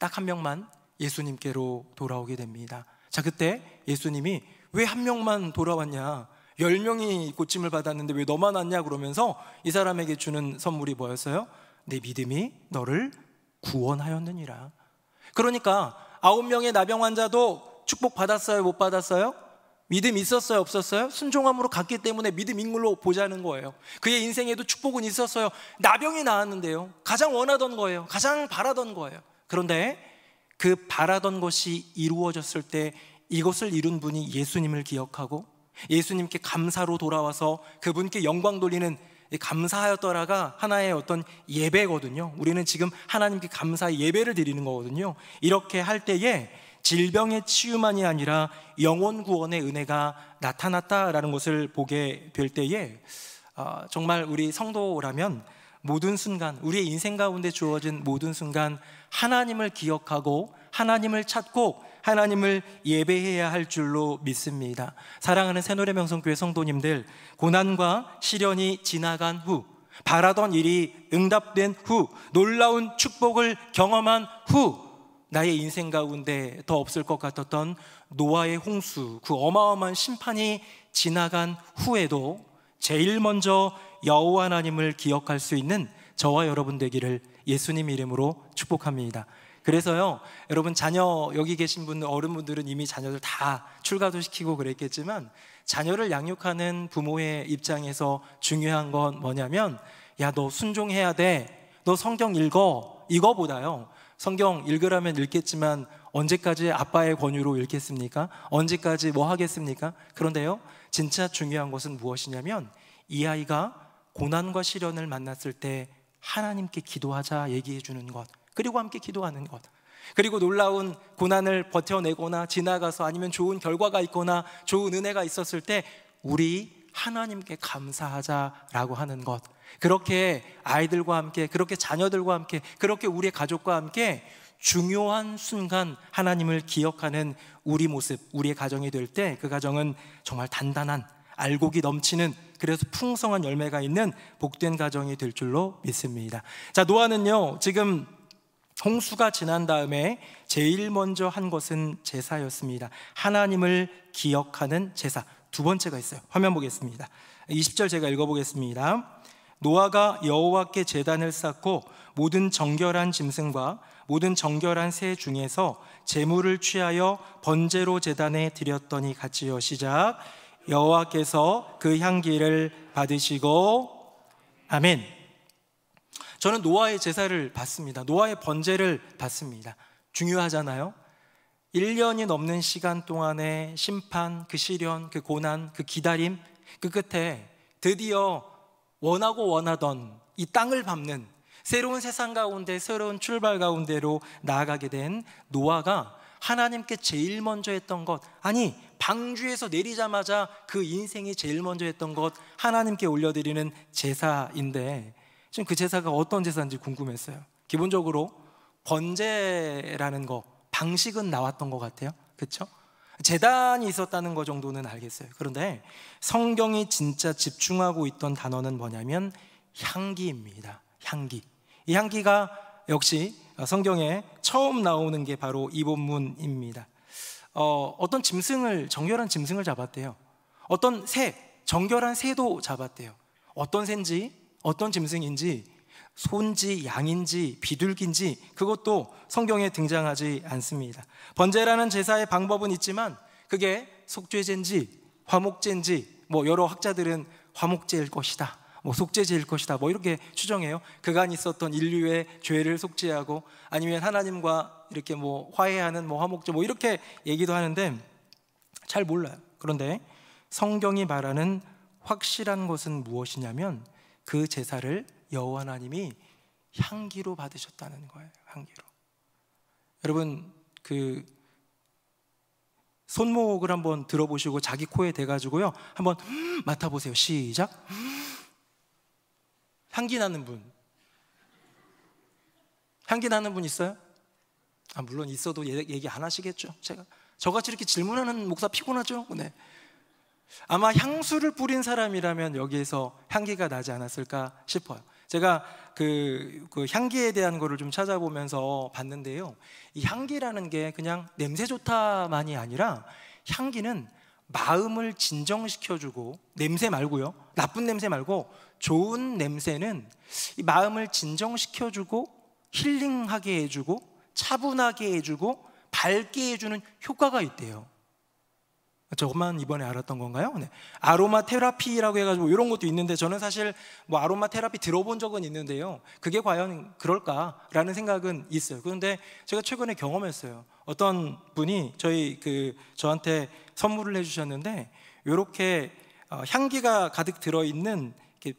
딱 한 명만 예수님께로 돌아오게 됩니다. 자, 그때 예수님이 왜 한 명만 돌아왔냐, 10명이 고침을 받았는데 왜 너만 왔냐 그러면서 이 사람에게 주는 선물이 뭐였어요? 내 믿음이 너를 구원하였느니라. 그러니까 9명의 나병 환자도 축복 받았어요, 못 받았어요? 믿음 있었어요, 없었어요? 순종함으로 갔기 때문에 믿음 인물로 보자는 거예요. 그의 인생에도 축복은 있었어요. 나병이 나았는데요, 가장 원하던 거예요. 가장 바라던 거예요. 그런데 그 바라던 것이 이루어졌을 때 이것을 이룬 분이 예수님을 기억하고 예수님께 감사로 돌아와서 그분께 영광 돌리는, 감사하였더라가 하나의 어떤 예배거든요. 우리는 지금 하나님께 감사의 예배를 드리는 거거든요. 이렇게 할 때에 질병의 치유만이 아니라 영혼 구원의 은혜가 나타났다라는 것을 보게 될 때에 정말 우리 성도라면 모든 순간, 우리의 인생 가운데 주어진 모든 순간 하나님을 기억하고 하나님을 찾고 하나님을 예배해야 할 줄로 믿습니다. 사랑하는 새노래명성교회 성도님들, 고난과 시련이 지나간 후, 바라던 일이 응답된 후, 놀라운 축복을 경험한 후, 나의 인생 가운데 더 없을 것 같았던 노아의 홍수, 그 어마어마한 심판이 지나간 후에도 제일 먼저 여호와 하나님을 기억할 수 있는 저와 여러분 되기를 예수님 이름으로 축복합니다. 그래서요, 여러분 자녀 여기 계신 분들, 어른분들은 이미 자녀들 다 출가도 시키고 그랬겠지만, 자녀를 양육하는 부모의 입장에서 중요한 건 뭐냐면, 야, 너 순종해야 돼, 너 성경 읽어, 이거보다요, 성경 읽으라면 읽겠지만 언제까지 아빠의 권유로 읽겠습니까? 언제까지 뭐 하겠습니까? 그런데요, 진짜 중요한 것은 무엇이냐면, 이 아이가 고난과 시련을 만났을 때 하나님께 기도하자 얘기해 주는 것, 그리고 함께 기도하는 것, 그리고 놀라운 고난을 버텨내거나 지나가서 아니면 좋은 결과가 있거나 좋은 은혜가 있었을 때 우리 하나님께 감사하자라고 하는 것, 그렇게 아이들과 함께, 그렇게 자녀들과 함께, 그렇게 우리의 가족과 함께 중요한 순간 하나님을 기억하는 우리 모습, 우리의 가정이 될 때 그 가정은 정말 단단한, 알곡이 넘치는, 그래서 풍성한 열매가 있는 복된 가정이 될 줄로 믿습니다. 자, 노아는요, 지금 홍수가 지난 다음에 제일 먼저 한 것은 제사였습니다. 하나님을 기억하는 제사. 두 번째가 있어요. 화면 보겠습니다. 20절 제가 읽어보겠습니다. 노아가 여호와께 제단을 쌓고 모든 정결한 짐승과 모든 정결한 새 중에서 제물을 취하여 번제로 제단에 드렸더니 같이요. 시작. 여호와께서 그 향기를 받으시고, 아멘. 저는 노아의 제사를 받습니다. 노아의 번제를 받습니다. 중요하잖아요. 1년이 넘는 시간 동안의 심판, 그 시련, 그 고난, 그 기다림, 그 끝에 드디어 원하고 원하던 이 땅을 밟는 새로운 세상 가운데, 새로운 출발 가운데로 나아가게 된 노아가 하나님께 제일 먼저 했던 것, 아니 방주에서 내리자마자 그 인생이 제일 먼저 했던 것, 하나님께 올려드리는 제사인데, 지금 그 제사가 어떤 제사인지 궁금했어요. 기본적으로 번제라는 거, 방식은 나왔던 것 같아요. 그렇죠? 제단이 있었다는 거 정도는 알겠어요. 그런데 성경이 진짜 집중하고 있던 단어는 뭐냐면 향기입니다. 향기. 이 향기가 역시 성경에 처음 나오는 게 바로 이 본문입니다. 어떤 짐승을, 정결한 짐승을 잡았대요. 어떤 새, 정결한 새도 잡았대요. 어떤 새인지 어떤 짐승인지, 소인지 양인지 비둘기인지 그것도 성경에 등장하지 않습니다. 번제라는 제사의 방법은 있지만 그게 속죄제인지 화목제인지 여러 학자들은 화목제일 것이다, 속죄제일 것이다, 이렇게 추정해요. 그간 있었던 인류의 죄를 속죄하고 아니면 하나님과 이렇게 화해하는 화목제 이렇게 얘기도 하는데 잘 몰라요. 그런데 성경이 말하는 확실한 것은 무엇이냐면 그 제사를 여호와 하나님이 향기로 받으셨다는 거예요. 향기로. 여러분 그 손목을 한번 들어보시고 자기 코에 대가지고요 한번 맡아보세요. 시작. 향기 나는 분, 향기 나는 분 있어요? 물론 있어도 얘기 안 하시겠죠. 저같이 이렇게 질문하는 목사 피곤하죠? 네. 아마 향수를 뿌린 사람이라면 여기에서 향기가 나지 않았을까 싶어요. 제가 그 향기에 대한 거를 좀 찾아보면서 봤는데요, 이 향기라는 게 그냥 냄새 좋다만이 아니라 향기는 마음을 진정시켜주고, 냄새 말고요, 나쁜 냄새 말고 좋은 냄새는 이 마음을 진정시켜주고 힐링하게 해주고 차분하게 해주고 밝게 해주는 효과가 있대요. 저것만 이번에 알았던 건가요? 네. 아로마 테라피라고 해가지고 이런 것도 있는데 저는 사실 아로마 테라피 들어본 적은 있는데요, 그게 과연 그럴까라는 생각은 있어요. 그런데 제가 최근에 경험했어요. 어떤 분이 저한테 선물을 해주셨는데 이렇게 향기가 가득 들어있는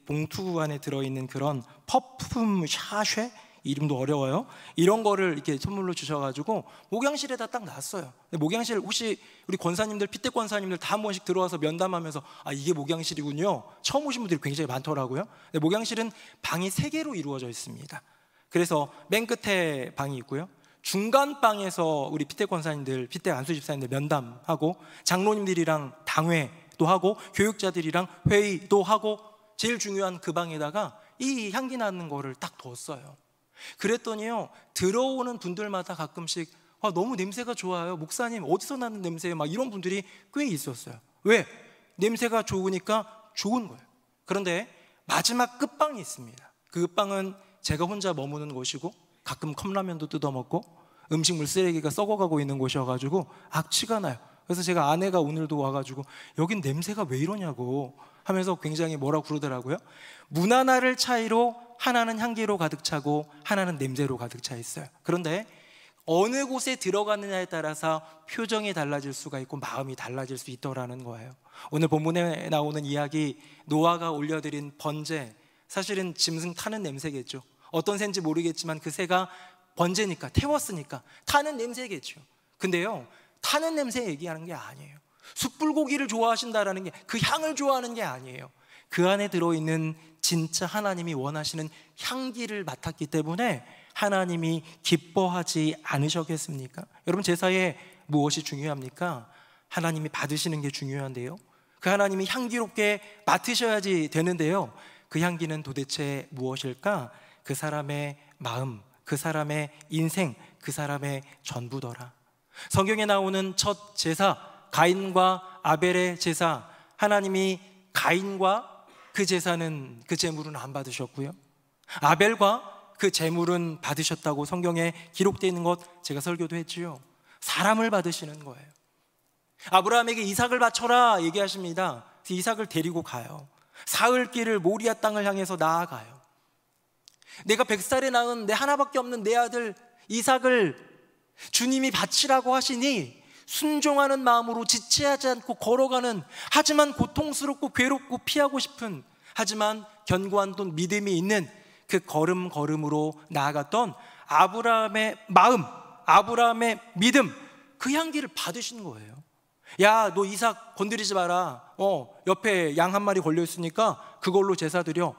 봉투 안에 들어있는 그런 퍼퓸 샤쉐, 이름도 어려워요. 이런 거를 이렇게 선물로 주셔가지고 목양실에다 딱 놨어요. 목양실 혹시 우리 권사님들, 피택 권사님들 다 한 번씩 들어와서 면담하면서 이게 목양실이군요, 처음 오신 분들이 굉장히 많더라고요. 목양실은 방이 3개로 이루어져 있습니다. 그래서 맨 끝에 방이 있고요, 중간 방에서 우리 피택 권사님들, 피택 안수 집사님들 면담하고 장로님들이랑 당회도 하고 교육자들이랑 회의도 하고, 제일 중요한 그 방에다가 이 향기 나는 거를 딱 뒀어요. 그랬더니요, 들어오는 분들마다 가끔씩 너무 냄새가 좋아요, 목사님 어디서 나는 냄새예요, 이런 분들이 꽤 있었어요. 왜? 냄새가 좋으니까 좋은 거예요. 그런데 마지막 끝방이 있습니다. 그 끝방은 제가 혼자 머무는 곳이고 가끔 컵라면도 뜯어먹고 음식물 쓰레기가 썩어가고 있는 곳이어가지고 악취가 나요. 그래서 제가 아내가 오늘도 와가지고 여긴 냄새가 왜 이러냐고 하면서 굉장히 뭐라고 그러더라고요. 문 하나를 차이로 하나는 향기로 가득 차고 하나는 냄새로 가득 차 있어요. 그런데 어느 곳에 들어가느냐에 따라서 표정이 달라질 수가 있고 마음이 달라질 수 있더라는 거예요. 오늘 본문에 나오는 이야기, 노아가 올려드린 번제, 사실은 짐승 타는 냄새겠죠. 어떤 새인지 모르겠지만 그 새가 번제니까, 태웠으니까 타는 냄새겠죠. 근데요, 타는 냄새 얘기하는 게 아니에요. 숯불고기를 좋아하신다라는 게 그 향을 좋아하는 게 아니에요. 그 안에 들어있는 진짜 하나님이 원하시는 향기를 맡았기 때문에 하나님이 기뻐하지 않으셨겠습니까? 여러분, 제사에 무엇이 중요합니까? 하나님이 받으시는 게 중요한데요, 그 하나님이 향기롭게 맡으셔야지 되는데요, 그 향기는 도대체 무엇일까? 그 사람의 마음, 그 사람의 인생, 그 사람의 전부더라. 성경에 나오는 첫 제사, 가인과 아벨의 제사, 하나님이 가인과 그 제사는, 그 제물은 안 받으셨고요, 아벨과 그 제물은 받으셨다고 성경에 기록되어 있는 것 제가 설교도 했지요. 사람을 받으시는 거예요. 아브라함에게 이삭을 바쳐라 얘기하십니다. 그래서 이삭을 데리고 가요. 사흘길을 모리아 땅을 향해서 나아가요. 내가 100살에 낳은 내 하나밖에 없는 내 아들 이삭을 주님이 바치라고 하시니 순종하는 마음으로 지체하지 않고 걸어가는, 하지만 고통스럽고 괴롭고 피하고 싶은, 하지만 견고한 또 믿음이 있는 그 걸음걸음으로 나아갔던 아브라함의 마음, 아브라함의 믿음, 그 향기를 받으신 거예요. 야, 너 이삭 건드리지 마라. 옆에 양 한 마리 걸려있으니까 그걸로 제사 드려.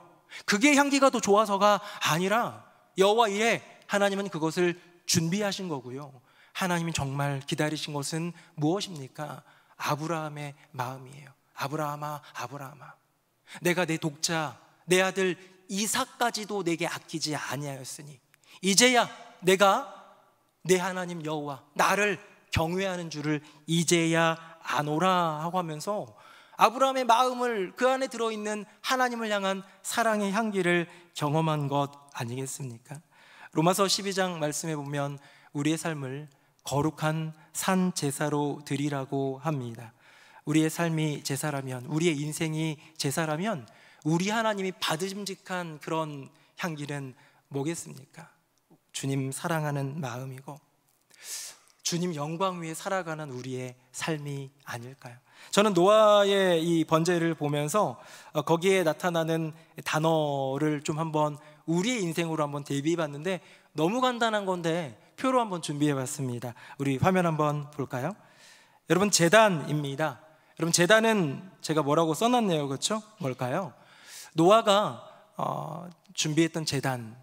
그게 향기가 더 좋아서가 아니라 여호와 이래 하나님은 그것을 준비하신 거고요. 하나님이 정말 기다리신 것은 무엇입니까? 아브라함의 마음이에요. 아브라함아, 아브라함아, 내가 내 독자, 내 아들 이삭까지도 내게 아끼지 아니하였으니 이제야 내가 내 하나님 여호와 나를 경외하는 줄을 이제야 아노라 하고 하면서 아브라함의 마음을, 그 안에 들어있는 하나님을 향한 사랑의 향기를 경험한 것 아니겠습니까? 로마서 12장 말씀에 보면 우리의 삶을 거룩한 산 제사로 드리라고 합니다. 우리의 삶이 제사라면, 우리의 인생이 제사라면 우리 하나님이 받으심직한 그런 향기는 뭐겠습니까? 주님 사랑하는 마음이고 주님 영광 위에 살아가는 우리의 삶이 아닐까요? 저는 노아의 이 번제를 보면서 거기에 나타나는 단어를 좀 한번 우리의 인생으로 한번 대비해 봤는데, 너무 간단한 건데 표로 한번 준비해 봤습니다. 우리 화면 한번 볼까요? 여러분, 제단입니다. 여러분, 제단은 제가 뭐라고 써놨네요. 그렇죠? 뭘까요? 노아가 준비했던 제단,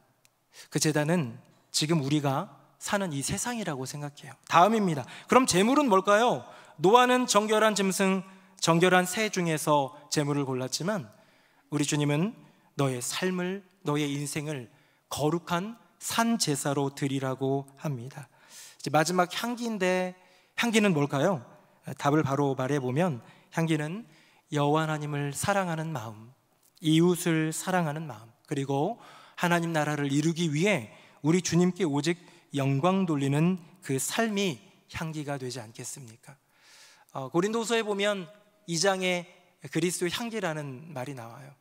그 제단은 지금 우리가 사는 이 세상이라고 생각해요. 다음입니다. 그럼 제물은 뭘까요? 노아는 정결한 짐승, 정결한 새 중에서 제물을 골랐지만 우리 주님은 너의 삶을, 너의 인생을 거룩한 산 제사로 드리라고 합니다. 이제 마지막 향기인데, 향기는 뭘까요? 답을 바로 말해보면 향기는 여호와 하나님을 사랑하는 마음, 이웃을 사랑하는 마음, 그리고 하나님 나라를 이루기 위해 우리 주님께 오직 영광 돌리는 그 삶이 향기가 되지 않겠습니까? 고린도서에 보면 2장에 그리스도의 향기라는 말이 나와요.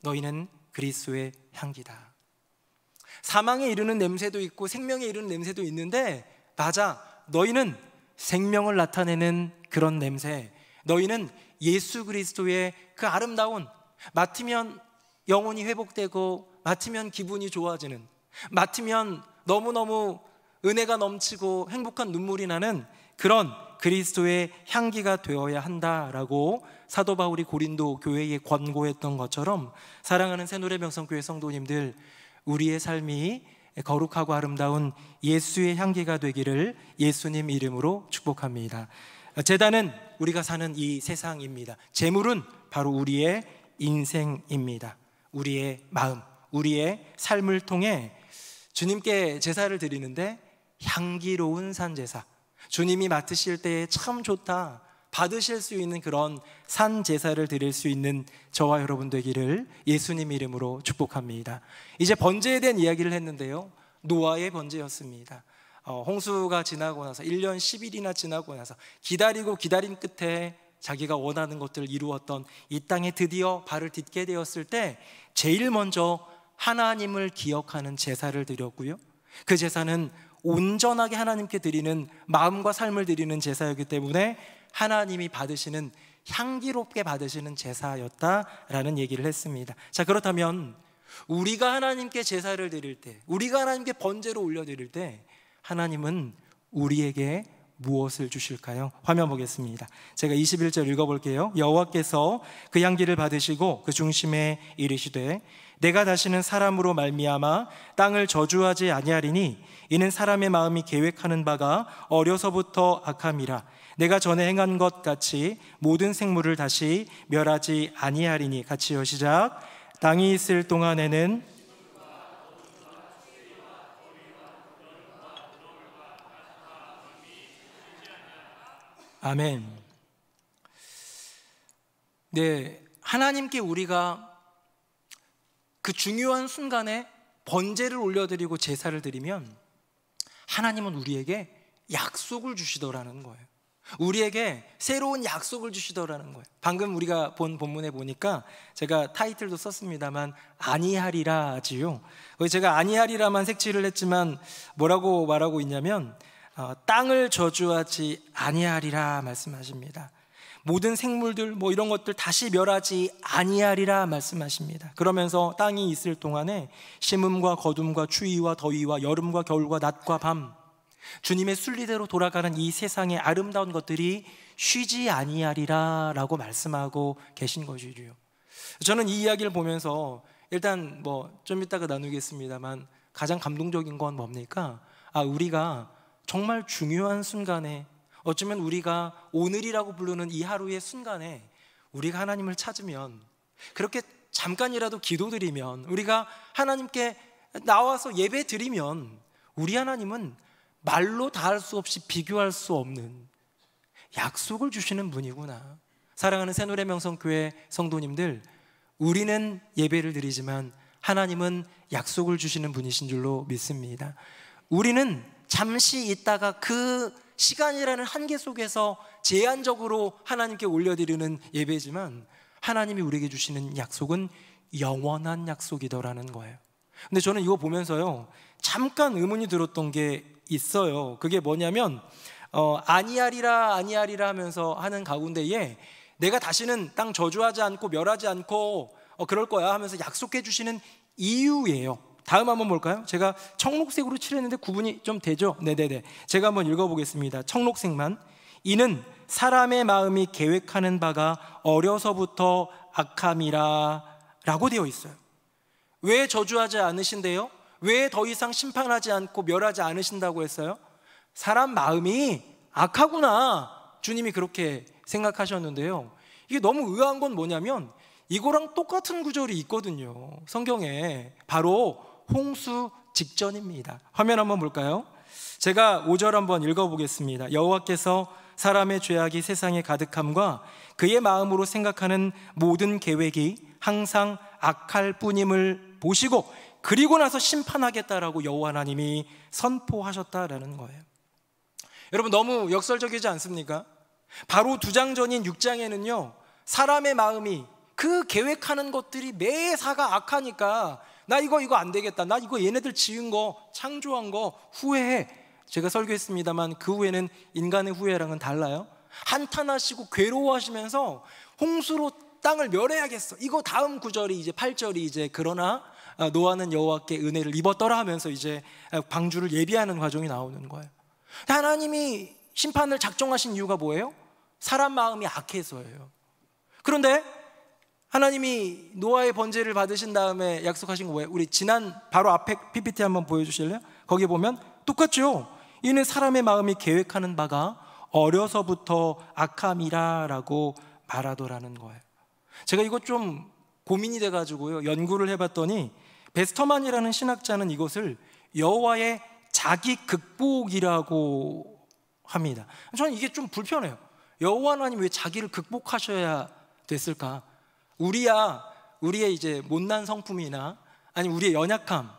너희는 그리스도의 향기다. 사망에 이르는 냄새도 있고 생명에 이르는 냄새도 있는데, 맞아, 너희는 생명을 나타내는 그런 냄새, 너희는 예수 그리스도의 그 아름다운, 맡으면 영혼이 회복되고 맡으면 기분이 좋아지는, 맡으면 너무너무 은혜가 넘치고 행복한 눈물이 나는 그런 그리스도의 향기가 되어야 한다라고 사도 바울이 고린도 교회에 권고했던 것처럼, 사랑하는 새노래명성교회 성도님들, 우리의 삶이 거룩하고 아름다운 예수의 향기가 되기를 예수님 이름으로 축복합니다. 제단은 우리가 사는 이 세상입니다. 제물은 바로 우리의 인생입니다. 우리의 마음, 우리의 삶을 통해 주님께 제사를 드리는데 향기로운 산제사, 주님이 맡으실 때에 참 좋다, 받으실 수 있는 그런 산제사를 드릴 수 있는 저와 여러분 되기를 예수님 이름으로 축복합니다. 이제 번제에 대한 이야기를 했는데요, 노아의 번제였습니다. 홍수가 지나고 나서 1년 10일이나 지나고 나서 기다리고 기다린 끝에 자기가 원하는 것들을 이루었던 이 땅에 드디어 발을 딛게 되었을 때 제일 먼저 하나님을 기억하는 제사를 드렸고요, 그 제사는 온전하게 하나님께 드리는 마음과 삶을 드리는 제사였기 때문에 하나님이 받으시는, 향기롭게 받으시는 제사였다라는 얘기를 했습니다. 자, 그렇다면 우리가 하나님께 제사를 드릴 때, 우리가 하나님께 번제로 올려드릴 때 하나님은 우리에게 무엇을 주실까요? 화면 보겠습니다. 제가 21절 읽어볼게요. 여호와께서 그 향기를 받으시고 그 중심에 이르시되 내가 다시는 사람으로 말미암아 땅을 저주하지 아니하리니 이는 사람의 마음이 계획하는 바가 어려서부터 악함이라. 내가 전에 행한 것 같이 모든 생물을 다시 멸하지 아니하리니. 같이요, 시작. 땅이 있을 동안에는 아멘. 네, 하나님께 우리가 그 중요한 순간에 번제를 올려드리고 제사를 드리면 하나님은 우리에게 약속을 주시더라는 거예요. 우리에게 새로운 약속을 주시더라는 거예요. 방금 우리가 본 본문에 보니까 제가 타이틀도 썼습니다만 아니하리라 하지요. 제가 아니하리라만 색칠을 했지만 뭐라고 말하고 있냐면 땅을 저주하지 아니하리라 말씀하십니다. 모든 생물들 뭐 이런 것들 다시 멸하지 아니하리라 말씀하십니다. 그러면서 땅이 있을 동안에 심음과 거둠과 추위와 더위와 여름과 겨울과 낮과 밤, 주님의 순리대로 돌아가는 이 세상의 아름다운 것들이 쉬지 아니하리라 라고 말씀하고 계신 것이지요. 저는 이 이야기를 보면서 일단 뭐 좀 이따가 나누겠습니다만 가장 감동적인 건 뭡니까? 우리가 정말 중요한 순간에, 어쩌면 우리가 오늘이라고 부르는 이 하루의 순간에 우리가 하나님을 찾으면, 그렇게 잠깐이라도 기도드리면, 우리가 하나님께 나와서 예배 드리면 우리 하나님은 말로 다 할 수 없이 비교할 수 없는 약속을 주시는 분이구나. 사랑하는 새노래명성교회 성도님들, 우리는 예배를 드리지만 하나님은 약속을 주시는 분이신 줄로 믿습니다. 우리는 잠시 있다가 그 시간이라는 한계 속에서 제한적으로 하나님께 올려드리는 예배지만 하나님이 우리에게 주시는 약속은 영원한 약속이더라는 거예요. 근데 저는 이거 보면서요, 잠깐 의문이 들었던 게 있어요. 그게 뭐냐면 아니하리라 아니하리라 하면서 하는 가운데에 내가 다시는 땅 저주하지 않고 멸하지 않고 그럴 거야 하면서 약속해 주시는 이유예요. 다음 한번 볼까요? 제가 청록색으로 칠했는데 구분이 좀 되죠? 네네네. 제가 한번 읽어보겠습니다. 청록색만. 이는 사람의 마음이 계획하는 바가 어려서부터 악함이라 라고 되어 있어요. 왜 저주하지 않으신대요? 왜 더 이상 심판하지 않고 멸하지 않으신다고 했어요? 사람 마음이 악하구나, 주님이 그렇게 생각하셨는데요, 이게 너무 의아한 건 뭐냐면 이거랑 똑같은 구절이 있거든요, 성경에. 바로 홍수 직전입니다. 화면 한번 볼까요? 제가 5절 한번 읽어보겠습니다. 여호와께서 사람의 죄악이 세상에 가득함과 그의 마음으로 생각하는 모든 계획이 항상 악할 뿐임을 보시고 그리고 나서 심판하겠다라고 여호와 하나님이 선포하셨다라는 거예요. 여러분, 너무 역설적이지 않습니까? 바로 2장 전인 6장에는요 사람의 마음이, 그 계획하는 것들이 매사가 악하니까 나 이거 안 되겠다, 나 이거 얘네들 지은 거, 창조한 거 후회해. 제가 설교했습니다만 그 후회는 인간의 후회랑은 달라요. 한탄하시고 괴로워하시면서 홍수로 땅을 멸해야겠어. 이거 다음 구절이 이제 8절이 이제 그러나 노아는 여호와께 은혜를 입었더라 하면서 이제 방주를 예비하는 과정이 나오는 거예요. 하나님이 심판을 작정하신 이유가 뭐예요? 사람 마음이 악해서예요. 그런데 하나님이 노아의 번제를 받으신 다음에 약속하신 거 뭐예요? 우리 지난 바로 앞에 PPT 한번 보여주실래요? 거기 보면 똑같죠? 이는 사람의 마음이 계획하는 바가 어려서부터 악함이라 라고 말하더라는 거예요. 제가 이거 좀 고민이 돼가지고요 연구를 해봤더니 베스터만이라는 신학자는 이것을 여호와의 자기 극복이라고 합니다. 저는 이게 좀 불편해요. 여호와 하나님 왜 자기를 극복하셔야 됐을까? 우리의 이제 못난 성품이나 아니 우리의 연약함,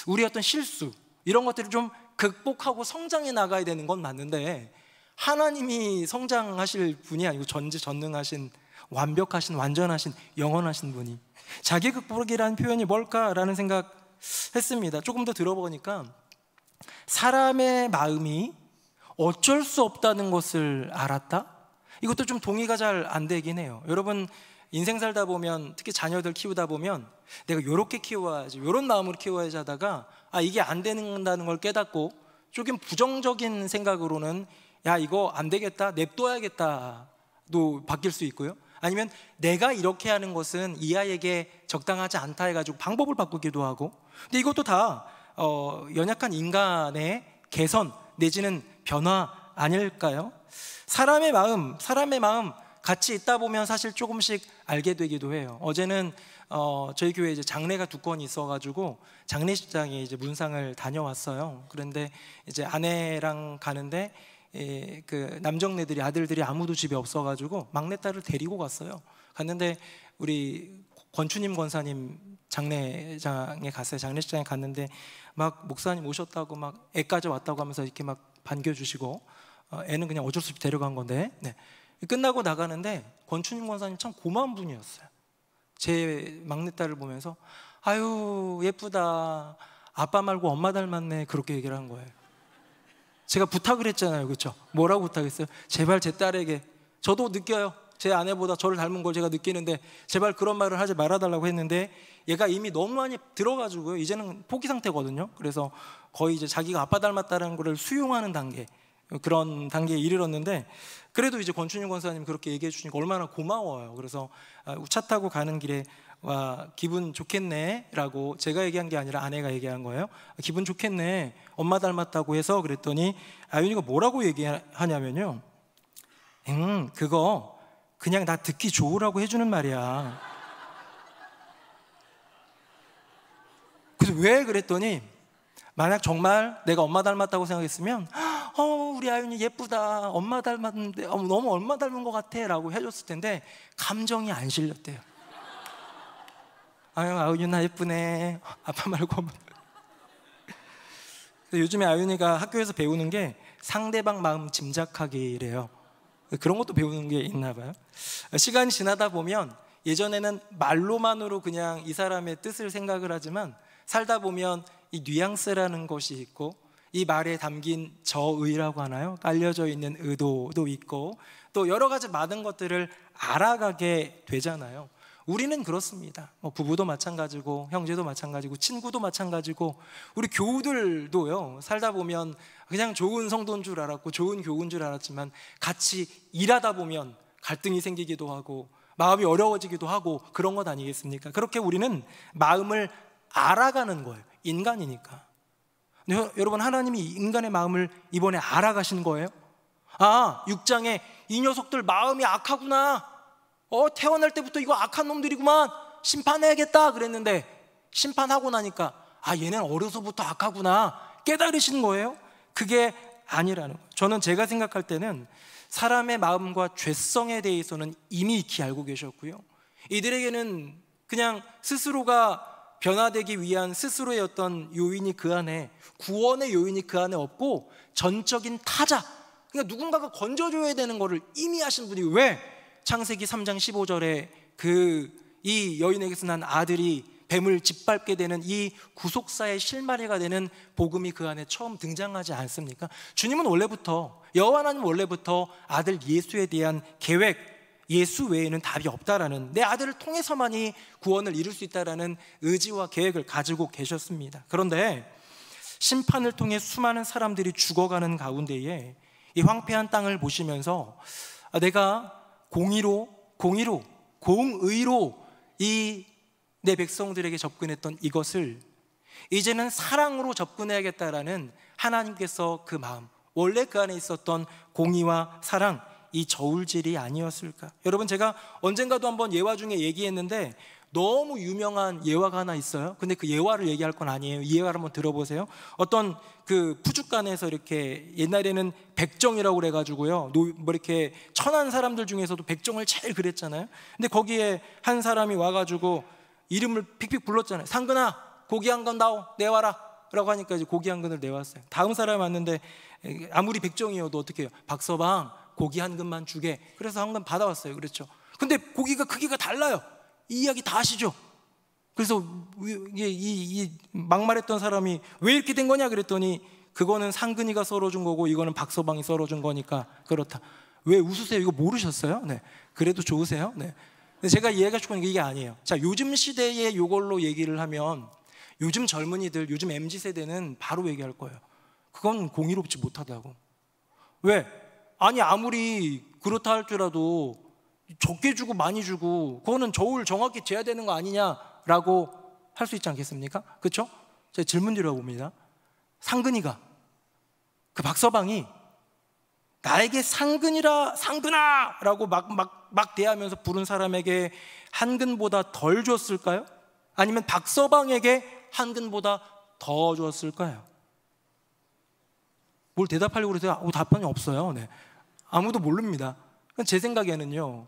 우리의 어떤 실수, 이런 것들을 좀 극복하고 성장해 나가야 되는 건 맞는데 하나님이 성장하실 분이 아니고 전지전능하신, 완벽하신, 완전하신, 영원하신 분이 자기 극복이라는 표현이 뭘까라는 생각했습니다. 조금 더 들어보니까 사람의 마음이 어쩔 수 없다는 것을 알았다? 이것도 좀 동의가 잘 안 되긴 해요. 여러분, 인생 살다 보면, 특히 자녀들 키우다 보면 내가 요렇게 키워야지, 요런 마음으로 키워야지 하다가 이게 안 된다는 걸 깨닫고 조금 부정적인 생각으로는 야 이거 안 되겠다, 냅둬야겠다도 바뀔 수 있고요. 아니면 내가 이렇게 하는 것은 이 아이에게 적당하지 않다 해가지고 방법을 바꾸기도 하고. 근데 이것도 다 연약한 인간의 개선 내지는 변화 아닐까요? 사람의 마음 같이 있다 보면 사실 조금씩 알게 되기도 해요. 어제는 저희 교회에 이제 장례가 2건이 있어가지고 장례식장에 이제 문상을 다녀왔어요. 그런데 이제 아내랑 가는데 그 남정네들이, 아들들이 아무도 집에 없어가지고 막내딸을 데리고 갔어요. 갔는데 우리 권추님 권사님 장례장에 갔어요. 장례식장에 갔는데 막 목사님 오셨다고 막 애까지 왔다고 하면서 이렇게 막 반겨주시고, 애는 그냥 어쩔 수 없이 데려간 건데, 네. 끝나고 나가는데 권추님 권사님 참 고마운 분이었어요. 제 막내딸을 보면서 아유 예쁘다, 아빠 말고 엄마 닮았네, 그렇게 얘기를 한 거예요. 제가 부탁을 했잖아요, 그렇죠? 뭐라고 부탁했어요? 제발 제 딸에게, 저도 느껴요, 제 아내보다 저를 닮은 걸 제가 느끼는데 제발 그런 말을 하지 말아달라고 했는데 얘가 이미 너무 많이 들어가지고요 이제는 포기 상태거든요. 그래서 거의 이제 자기가 아빠 닮았다는 걸 수용하는 단계, 그런 단계에 이르렀는데 그래도 이제 권춘윤 권사님 그렇게 얘기해 주시니까 얼마나 고마워요. 그래서 차 타고 가는 길에 와 기분 좋겠네 라고 제가 얘기한 게 아니라 아내가 얘기한 거예요. 기분 좋겠네, 엄마 닮았다고 해서. 그랬더니 아윤이가 뭐라고 얘기하냐면요, 그거 그냥 나 듣기 좋으라고 해주는 말이야. 그래서 왜 그랬더니 만약 정말 내가 엄마 닮았다고 생각했으면 우리 아윤이 예쁘다, 엄마 닮았는데 너무 엄마 닮은 것 같아 라고 해줬을 텐데 감정이 안 실렸대요. 아윤아 예쁘네, 아빠 말고 엄마. 요즘에 아윤이가 학교에서 배우는 게 상대방 마음 짐작하기래요. 그런 것도 배우는 게 있나 봐요. 시간이 지나다 보면 예전에는 말로만으로 그냥 이 사람의 뜻을 생각을 하지만 살다 보면 이 뉘앙스라는 것이 있고 이 말에 담긴 저의라고 하나요? 깔려져 있는 의도도 있고 또 여러 가지 많은 것들을 알아가게 되잖아요. 우리는 그렇습니다. 부부도 마찬가지고 형제도 마찬가지고 친구도 마찬가지고 우리 교우들도요, 살다 보면 그냥 좋은 성도인 줄 알았고 좋은 교우인 줄 알았지만 같이 일하다 보면 갈등이 생기기도 하고 마음이 어려워지기도 하고 그런 것 아니겠습니까? 그렇게 우리는 마음을 알아가는 거예요. 인간이니까. 근데 여러분, 하나님이 인간의 마음을 이번에 알아가신 거예요. 6장에 이 녀석들 마음이 악하구나, 태어날 때부터 이거 악한 놈들이구만, 심판해야겠다 그랬는데 심판하고 나니까 얘는 어려서부터 악하구나 깨달으신 거예요. 그게 아니라는 거예요. 저는 제가 생각할 때는 사람의 마음과 죄성에 대해서는 이미 익히 알고 계셨고요, 이들에게는 그냥 스스로가 변화되기 위한 스스로의 어떤 요인이 그 안에, 구원의 요인이 그 안에 없고 전적인 타자, 그러니까 누군가가 건져줘야 되는 거를 이미 하신 분이, 왜 창세기 3장 15절에 이 여인에게서 난 아들이 뱀을 짓밟게 되는 이 구속사의 실마리가 되는 복음이 그 안에 처음 등장하지 않습니까? 주님은 원래부터, 여호와 하나님 원래부터 아들 예수에 대한 계획, 예수 외에는 답이 없다라는, 내 아들을 통해서만이 구원을 이룰 수 있다라는 의지와 계획을 가지고 계셨습니다. 그런데 심판을 통해 수많은 사람들이 죽어가는 가운데에 이 황폐한 땅을 보시면서 내가 공의로 이 내 백성들에게 접근했던 이것을 이제는 사랑으로 접근해야겠다라는 하나님께서 그 마음, 원래 그 안에 있었던 공의와 사랑, 이 저울질이 아니었을까? 여러분, 제가 언젠가도 한번 예화 중에 얘기했는데 너무 유명한 예화가 하나 있어요. 근데 그 예화를 얘기할 건 아니에요. 이 예화를 한번 들어보세요. 어떤 그 푸주간에서 이렇게, 옛날에는 백정이라고 그래가지고요, 이렇게 천한 사람들 중에서도 백정을 제일 그랬잖아요. 근데 거기에 한 사람이 와가지고 이름을 픽픽 불렀잖아요. 상근아, 고기 한 건 내와라 라고 하니까 이제 고기 한 근을 내왔어요. 다음 사람이 왔는데 아무리 백정이어도 어떻게 해요? 박서방, 고기 한 근만 주게. 그래서 한 근 받아왔어요. 그렇죠. 근데 고기가 크기가 달라요. 이 이야기 다 아시죠? 그래서 이 막말했던 사람이 왜 이렇게 된 거냐 그랬더니, 그거는 상근이가 썰어준 거고 이거는 박서방이 썰어준 거니까 그렇다. 왜 웃으세요? 이거 모르셨어요? 네. 그래도 좋으세요? 네. 근데 제가 이해가 싶은 게 이게 아니에요. 자, 요즘 시대에 이걸로 얘기를 하면 요즘 젊은이들, 요즘 MZ세대는 바로 얘기할 거예요. 그건 공의롭지 못하다고. 왜? 아무리 그렇다 할지라도 적게 주고 많이 주고 그거는 저울 정확히 재야 되는 거 아니냐라고 할 수 있지 않겠습니까? 그렇죠? 제가 질문 드려봅니다. 상근이가, 그 박서방이 나에게 상근아 라고 막 대하면서 부른 사람에게 한 근보다 덜 줬을까요? 아니면 박서방에게 한 근보다 더 줬을까요? 뭘 대답하려고 그래서 답변이 없어요. 네. 아무도 모릅니다. 제 생각에는요,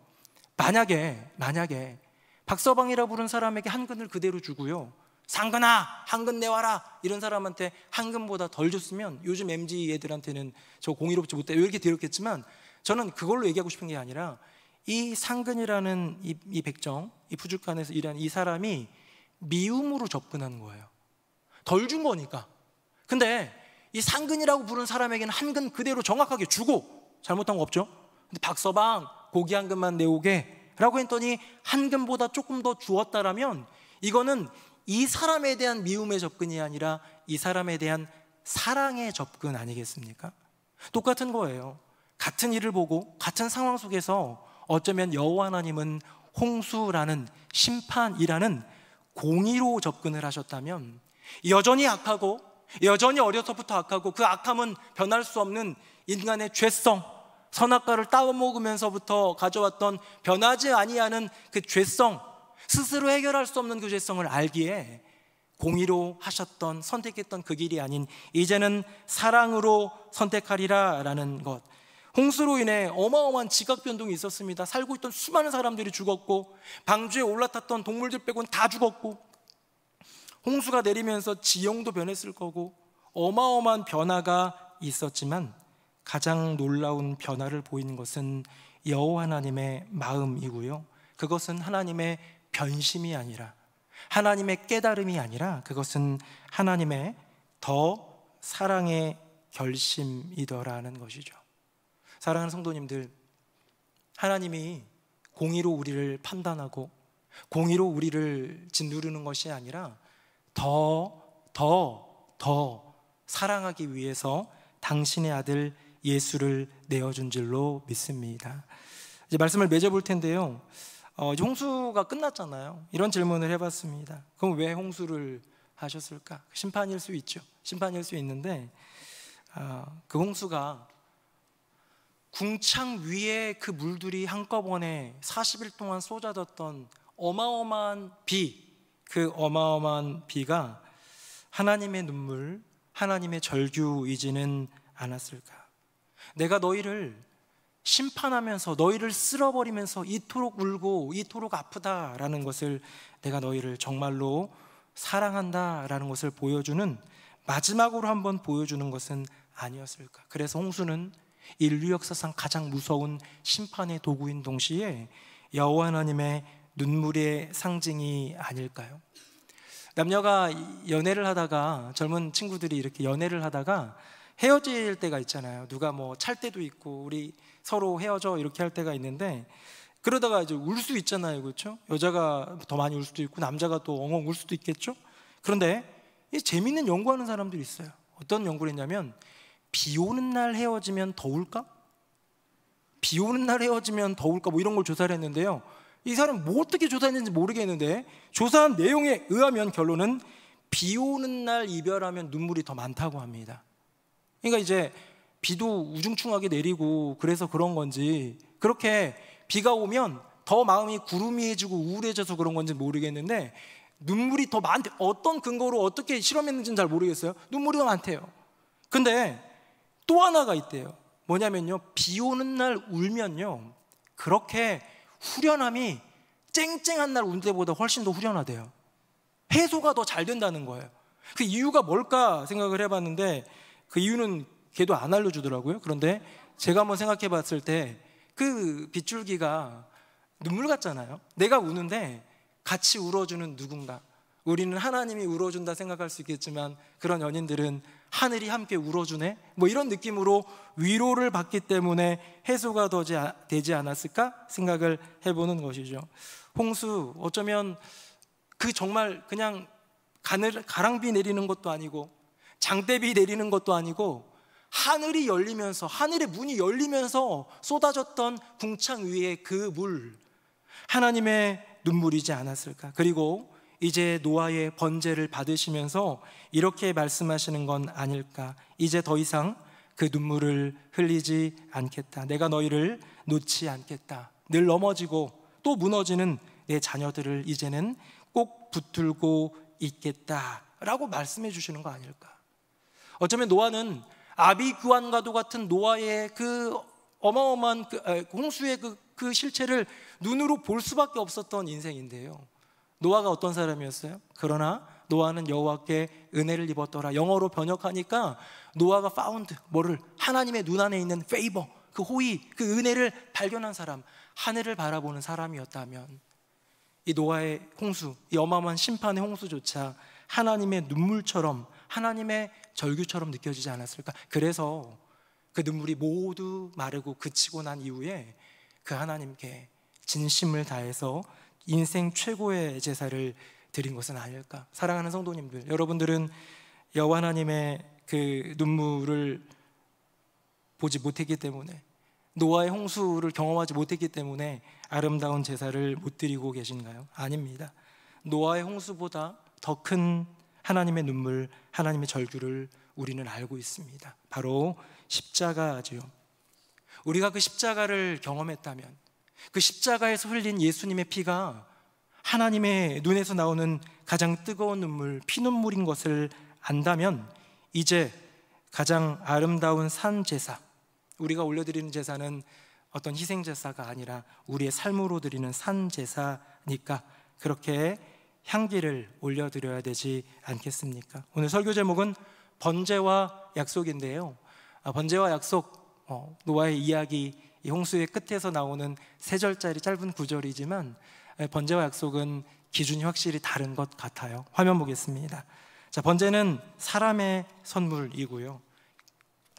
만약에 박서방이라 부른 사람에게 한 근을 그대로 주고요, 상근아 한 근 내와라 이런 사람한테 한 근보다 덜 줬으면 요즘 MZ 애들한테는 저 공의롭지 못해 이렇게 들었겠지만, 저는 그걸로 얘기하고 싶은 게 아니라 이 상근이라는 이 백정, 이 푸주간에서 일하는 이 사람이 미움으로 접근하는 거예요. 덜 준 거니까. 근데 이 상근이라고 부른 사람에게는 한 근 그대로 정확하게 주고, 잘못한 거 없죠? 근데 박서방 고기 한 근만 내오게 라고 했더니 한 근보다 조금 더 주었다라면, 이거는 이 사람에 대한 미움의 접근이 아니라 이 사람에 대한 사랑의 접근 아니겠습니까? 똑같은 거예요. 같은 일을 보고 같은 상황 속에서 어쩌면 여호와 하나님은 홍수라는 심판이라는 공의로 접근을 하셨다면, 여전히 악하고 여전히 어려서부터 악하고 그 악함은 변할 수 없는 인간의 죄성, 선악과를 따먹으면서부터 가져왔던 변하지 아니하는 그 죄성, 스스로 해결할 수 없는 그 죄성을 알기에 공의로 하셨던 선택했던 그 길이 아닌 이제는 사랑으로 선택하리라 라는 것. 홍수로 인해 어마어마한 지각 변동이 있었습니다. 살고 있던 수많은 사람들이 죽었고 방주에 올라탔던 동물들 빼고는 다 죽었고 홍수가 내리면서 지형도 변했을 거고 어마어마한 변화가 있었지만 가장 놀라운 변화를 보이는 것은 여호와 하나님의 마음이고요, 그것은 하나님의 변심이 아니라 하나님의 깨달음이 아니라 그것은 하나님의 더 사랑의 결심이더라는 것이죠. 사랑하는 성도님들, 하나님이 공의로 우리를 판단하고 공의로 우리를 짓누르는 것이 아니라 더 사랑하기 위해서 당신의 아들 예수를 내어준 줄로 믿습니다. 이제 말씀을 맺어볼 텐데요, 이제 홍수가 끝났잖아요. 이런 질문을 해봤습니다. 그럼 왜 홍수를 하셨을까? 심판일 수 있죠. 심판일 수 있는데 그 홍수가 궁창 위에 그 물들이 한꺼번에 40일 동안 쏟아졌던 어마어마한 비, 그 어마어마한 비가 하나님의 눈물, 하나님의 절규이지는 않았을까? 내가 너희를 심판하면서 너희를 쓸어버리면서 이토록 울고 이토록 아프다라는 것을, 내가 너희를 정말로 사랑한다라는 것을 보여주는, 마지막으로 한번 보여주는 것은 아니었을까? 그래서 홍수는 인류 역사상 가장 무서운 심판의 도구인 동시에 여호와 하나님의 눈물의 상징이 아닐까요? 남녀가 연애를 하다가, 젊은 친구들이 이렇게 연애를 하다가 헤어질 때가 있잖아요. 누가 뭐 찰 때도 있고 우리 서로 헤어져 이렇게 할 때가 있는데, 그러다가 이제 울 수 있잖아요, 그렇죠? 여자가 더 많이 울 수도 있고 남자가 또 엉엉 울 수도 있겠죠. 그런데 이 재미있는 연구하는 사람들이 있어요. 어떤 연구를 했냐면, 비 오는 날 헤어지면 더울까? 비 오는 날 헤어지면 더울까? 뭐 이런 걸 조사를 했는데요, 이 사람 뭐 어떻게 조사했는지 모르겠는데 조사한 내용에 의하면 결론은 비 오는 날 이별하면 눈물이 더 많다고 합니다. 그러니까 이제 비도 우중충하게 내리고 그래서 그런 건지, 그렇게 비가 오면 더 마음이 구름이해지고 우울해져서 그런 건지 모르겠는데 눈물이 더 많대. 어떤 근거로 어떻게 실험했는지는 잘 모르겠어요. 눈물이 더 많대요. 근데 또 하나가 있대요. 뭐냐면요, 비 오는 날 울면요, 그렇게 후련함이 쨍쨍한 날 울 때보다 훨씬 더 후련하대요. 해소가 더 잘 된다는 거예요. 그 이유가 뭘까 생각을 해봤는데 그 이유는 걔도 안 알려주더라고요. 그런데 제가 한번 생각해 봤을 때 그 빗줄기가 눈물 같잖아요. 내가 우는데 같이 울어주는 누군가, 우리는 하나님이 울어준다 생각할 수 있겠지만 그런 연인들은 하늘이 함께 울어주네, 뭐 이런 느낌으로 위로를 받기 때문에 해소가 더 되지 않았을까 생각을 해보는 것이죠. 홍수, 어쩌면 그 정말 그냥 가랑비 내리는 것도 아니고 장대비 내리는 것도 아니고 하늘이 열리면서, 하늘의 문이 열리면서 쏟아졌던 궁창 위에 그 물, 하나님의 눈물이지 않았을까. 그리고 이제 노아의 번제를 받으시면서 이렇게 말씀하시는 건 아닐까. 이제 더 이상 그 눈물을 흘리지 않겠다. 내가 너희를 놓지 않겠다. 늘 넘어지고 또 무너지는 내 자녀들을 이제는 꼭 붙들고 있겠다 라고 말씀해 주시는 거 아닐까. 어쩌면 노아는 아비규환과도 같은 노아의 그 어마어마한 홍수의 그 실체를 눈으로 볼 수밖에 없었던 인생인데요, 노아가 어떤 사람이었어요? 그러나 노아는 여호와께 은혜를 입었더라. 영어로 번역하니까 노아가 found, 뭐를? 하나님의 눈 안에 있는 favor, 그 호의, 그 은혜를 발견한 사람, 하늘을 바라보는 사람이었다면 이 노아의 홍수, 이 어마어마한 심판의 홍수조차 하나님의 눈물처럼, 하나님의 절규처럼 느껴지지 않았을까? 그래서 그 눈물이 모두 마르고 그치고 난 이후에 그 하나님께 진심을 다해서 인생 최고의 제사를 드린 것은 아닐까. 사랑하는 성도님들, 여러분들은 여호와 하나님의 그 눈물을 보지 못했기 때문에, 노아의 홍수를 경험하지 못했기 때문에 아름다운 제사를 못 드리고 계신가요? 아닙니다. 노아의 홍수보다 더 큰 하나님의 눈물, 하나님의 절규를 우리는 알고 있습니다. 바로 십자가지요. 우리가 그 십자가를 경험했다면, 그 십자가에서 흘린 예수님의 피가 하나님의 눈에서 나오는 가장 뜨거운 눈물, 피눈물인 것을 안다면 이제 가장 아름다운 산 제사, 우리가 올려드리는 제사는 어떤 희생 제사가 아니라 우리의 삶으로 드리는 산 제사니까 그렇게 향기를 올려드려야 되지 않겠습니까? 오늘 설교 제목은 번제와 약속인데요. 번제와 약속, 노아의 이야기, 이 홍수의 끝에서 나오는 3절짜리 짧은 구절이지만 번제와 약속은 기준이 확실히 다른 것 같아요. 화면 보겠습니다. 자, 번제는 사람의 선물이고요,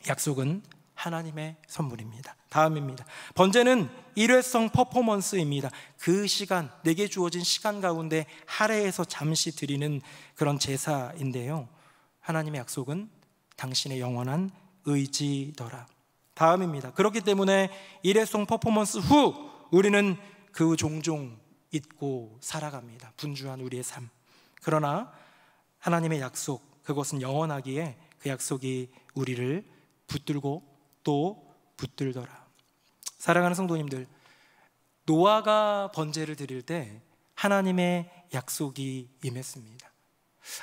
약속은 하나님의 선물입니다. 다음입니다. 번제는 일회성 퍼포먼스입니다. 그 시간, 내게 주어진 시간 가운데 할애해서 잠시 드리는 그런 제사인데요, 하나님의 약속은 당신의 영원한 의지더라. 다음입니다. 그렇기 때문에 일회성 퍼포먼스 후 우리는 그 종종 잊고 살아갑니다. 분주한 우리의 삶. 그러나 하나님의 약속, 그것은 영원하기에 그 약속이 우리를 붙들고 또 붙들더라. 사랑하는 성도님들, 노아가 번제를 드릴 때 하나님의 약속이 임했습니다.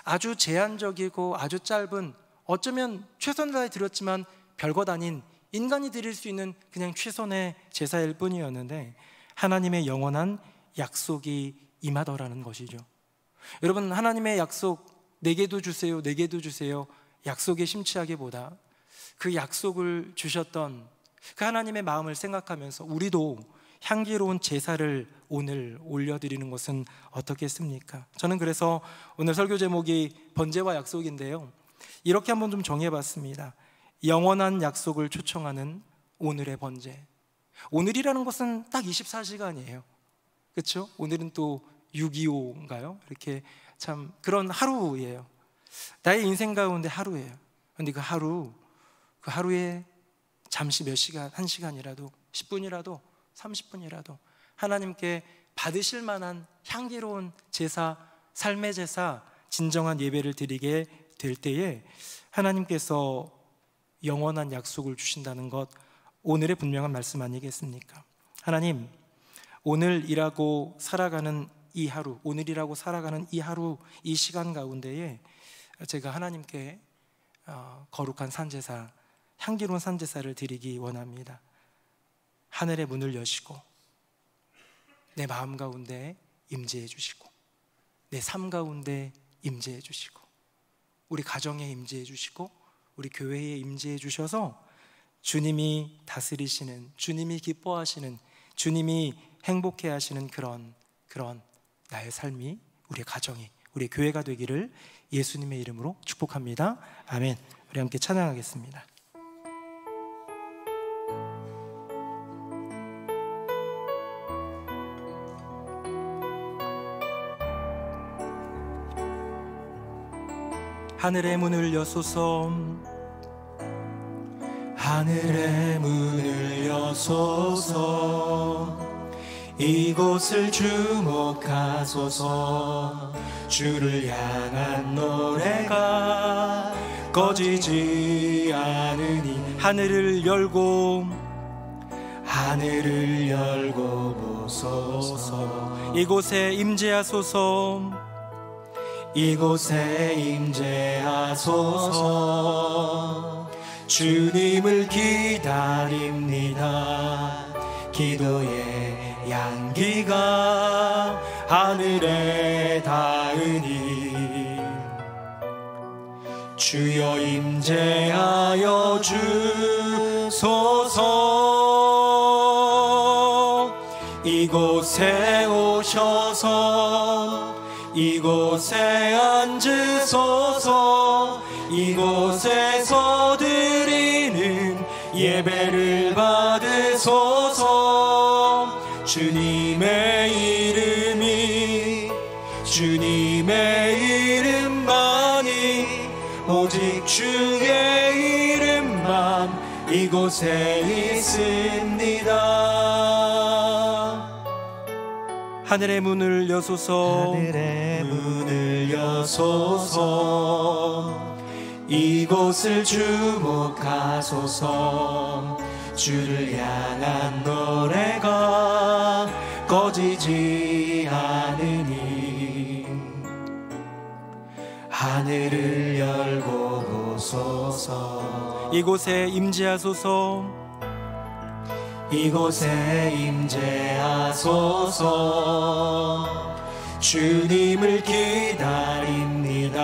아주 제한적이고 아주 짧은, 어쩌면 최선을 다해 드렸지만 별것 아닌 인간이 드릴 수 있는 그냥 최선의 제사일 뿐이었는데 하나님의 영원한 약속이 임하더라는 것이죠. 여러분, 하나님의 약속, 내게도 주세요, 내게도 주세요, 약속에 심취하기보다 그 약속을 주셨던 그 하나님의 마음을 생각하면서 우리도 향기로운 제사를 오늘 올려드리는 것은 어떻겠습니까? 저는 그래서 오늘 설교 제목이 번제와 약속인데요, 이렇게 한번 좀 정해봤습니다. 영원한 약속을 초청하는 오늘의 번제. 오늘이라는 것은 딱 24시간이에요. 그렇죠? 오늘은 또 6.25인가요? 이렇게 참 그런 하루예요. 나의 인생 가운데 하루예요. 그런데 그 하루에 잠시 몇 시간, 1시간이라도 10분이라도 30분이라도 하나님께 받으실 만한 향기로운 제사, 삶의 제사, 진정한 예배를 드리게 될 때에 하나님께서 영원한 약속을 주신다는 것, 오늘의 분명한 말씀 아니겠습니까? 하나님, 오늘이라고 살아가는 이 하루, 오늘이라고 살아가는 이 하루, 이 시간 가운데에 제가 하나님께 거룩한 산제사, 향기로운 산제사를 드리기 원합니다. 하늘의 문을 여시고 내 마음 가운데 임재해 주시고 내 삶 가운데 임재해 주시고 우리 가정에 임재해 주시고 우리 교회에 임재해 주셔서 주님이 다스리시는, 주님이 기뻐하시는, 주님이 행복해 하시는 그런 나의 삶이, 우리의 가정이, 우리의 교회가 되기를 예수님의 이름으로 축복합니다. 아멘. 우리 함께 찬양하겠습니다. 하늘의 문을 여소서, 하늘의 문을 여소서, 이곳을 주목하소서. 주를 향한 노래가 꺼지지 않으니 하늘을 열고 보소서. 이곳에 임재하소서, 이곳에 임재하소서. 주님을 기다립니다. 기도의 향기가 하늘에 닿으니 주여 임재하여 주소서. 이곳에 오셔서 이곳에 앉으소서. 이곳에서 드리는 예배를 받으소서. 주님의 이름만이, 오직 주의 이름만 이곳에 있습니다. 하늘의 문을 여소서, 하늘의 문을 여소서. 이곳을 주목하소서. 주를 향한 노래가 꺼지지 않으니 하늘을 열고 오소서. 이곳에 임재하소서. 이곳에 임재하소서. 주님을 기다립니다.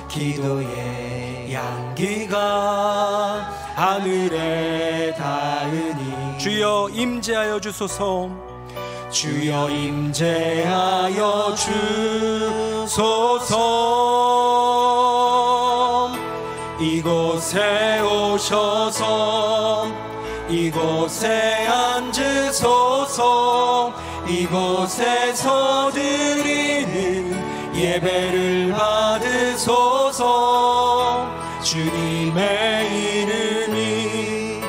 기도의 향기가 하늘에 닿으니 주여 임재하여 주소서. 주여 임재하여 주소서. 이곳에 오셔서 이곳에 앉으소서. 이곳에서 드리는 예배를 받으소서. 주님의 이름이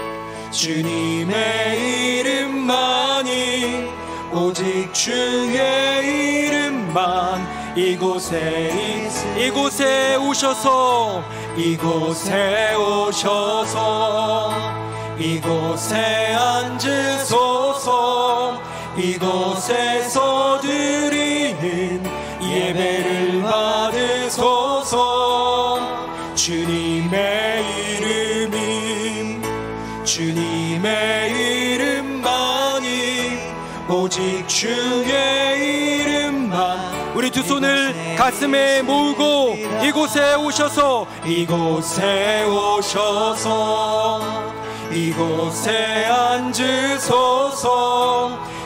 주님의 이름만이 오직 주의 이름만 이곳에 오셔서 이곳에 오셔서 이곳에 앉으소서. 이곳에서 드리는 예배를 받으소서. 주님의 이름이 주님의 이름만이 오직 주의 이름만. 우리 두 손을 가슴에 모으고 이곳에 오셔서 이곳에 오셔서 이곳에 앉으소서.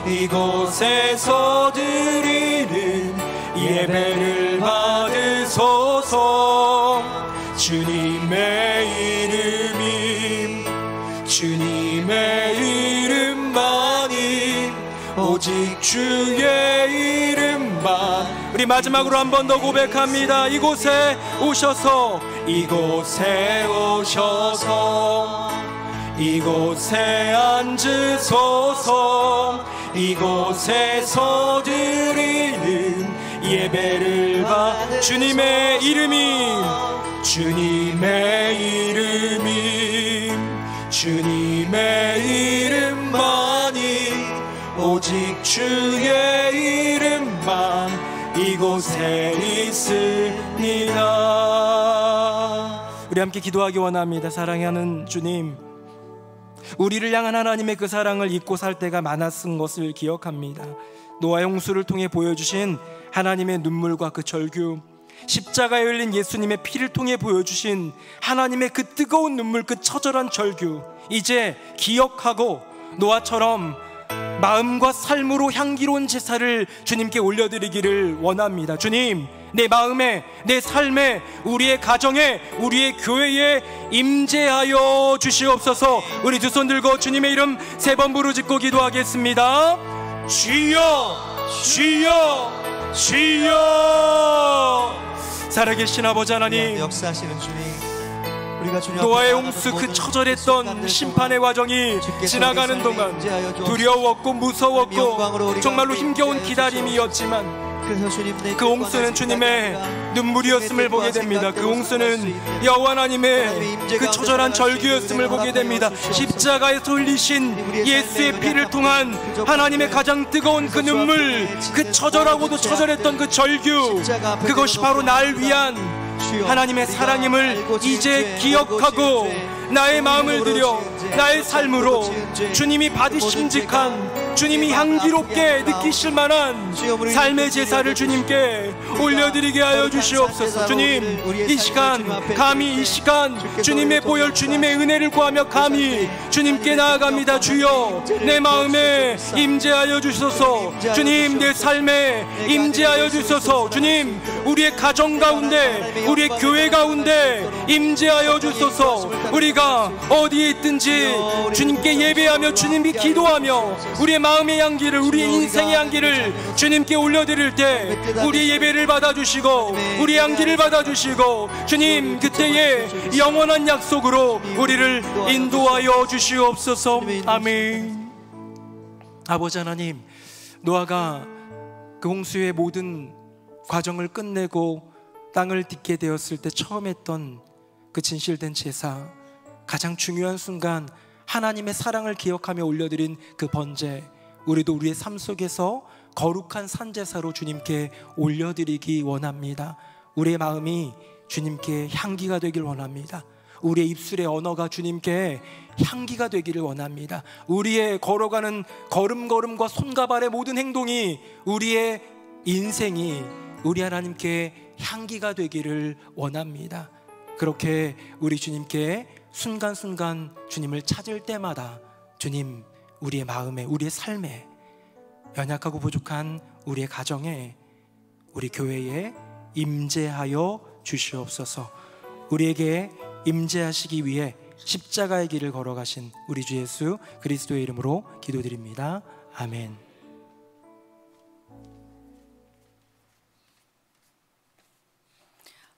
이곳에서 드리는 예배를 받으소서. 주님의 이름이 주님의 이름만이 오직 주의 이름만. 우리 마지막으로 한 번 더 고백합니다. 이곳에 오셔서 이곳에 오셔서 이곳에 앉으소서. 이곳에서 드리는 예배를 받으소서. 주님의 이름이 주님의 이름이 주님의 이름만이 오직 주의 이름만 이곳에 있습니다. 우리 함께 기도하기 원합니다. 사랑하는 주님, 우리를 향한 하나님의 그 사랑을 잊고 살 때가 많았은 것을 기억합니다. 노아의 홍수를 통해 보여주신 하나님의 눈물과 그 절규, 십자가에 흘린 예수님의 피를 통해 보여주신 하나님의 그 뜨거운 눈물, 그 처절한 절규, 이제 기억하고 노아처럼 마음과 삶으로 향기로운 제사를 주님께 올려드리기를 원합니다. 주님, 내 마음에, 내 삶에, 우리의 가정에, 우리의 교회에 임재하여 주시옵소서. 우리 두 손 들고 주님의 이름 3번 부르짖고 기도하겠습니다. 주여, 주여, 주여. 살아계신 아버지 하나님, 역사하시는 주님, 우리가 주님 노아의 홍수 그 처절했던 심판의 과정이 지나가는 동안 두려웠고 무서웠고 정말로 힘겨운 기다림이었지만 그 홍수는 주님의 눈물이었음을 보게 됩니다. 그 홍수는 여호와 하나님의 그 처절한 절규였음을 보게 됩니다. 십자가에서 흘리신 예수의 피를 통한 하나님의 가장 뜨거운 그 눈물, 그 처절하고도 처절했던 그 절규, 그것이 바로 날 위한 하나님의 사랑임을 이제 기억하고 나의 마음을 들여 나의 삶으로 주님이 받으심직한, 주님이 향기롭게 느끼실 만한 삶의 제사를 주님께 올려드리게 하여 주시옵소서. 주님, 이 시간 감히 이 시간 주님의 보혈, 주님의 은혜를 구하며 감히 주님께 나아갑니다. 주여, 내 마음에 임재하여 주소서. 주님, 내 삶에 임재하여 주소서. 주님, 우리의 가정 가운데, 우리의 교회 가운데 임재하여 주소서. 우리가 어디에 있든지 주님께 예배하며 주님께 기도하며 우리의 마음의 향기를, 우리의 인생의 향기를 주님께 올려드릴 때 우리의 예배를 받아주시고 우리의 향기를 받아주시고 주님, 그때의 영원한 약속으로 우리를 인도하여 주시옵소서. 아멘. 아버지 하나님, 노아가 그 홍수의 모든 과정을 끝내고 땅을 딛게 되었을 때 처음 했던 그 진실된 제사, 가장 중요한 순간 하나님의 사랑을 기억하며 올려드린 그 번제, 우리도 우리의 삶 속에서 거룩한 산제사로 주님께 올려드리기 원합니다. 우리의 마음이 주님께 향기가 되길 원합니다. 우리의 입술의 언어가 주님께 향기가 되기를 원합니다. 우리의 걸어가는 걸음걸음과 손과 발의 모든 행동이, 우리의 인생이 우리 하나님께 향기가 되기를 원합니다. 그렇게 우리 주님께 순간순간 주님을 찾을 때마다 주님, 우리의 마음에, 우리의 삶에, 연약하고 부족한 우리의 가정에, 우리 교회에 임재하여 주시옵소서. 우리에게 임재하시기 위해 십자가의 길을 걸어가신 우리 주 예수 그리스도의 이름으로 기도드립니다. 아멘.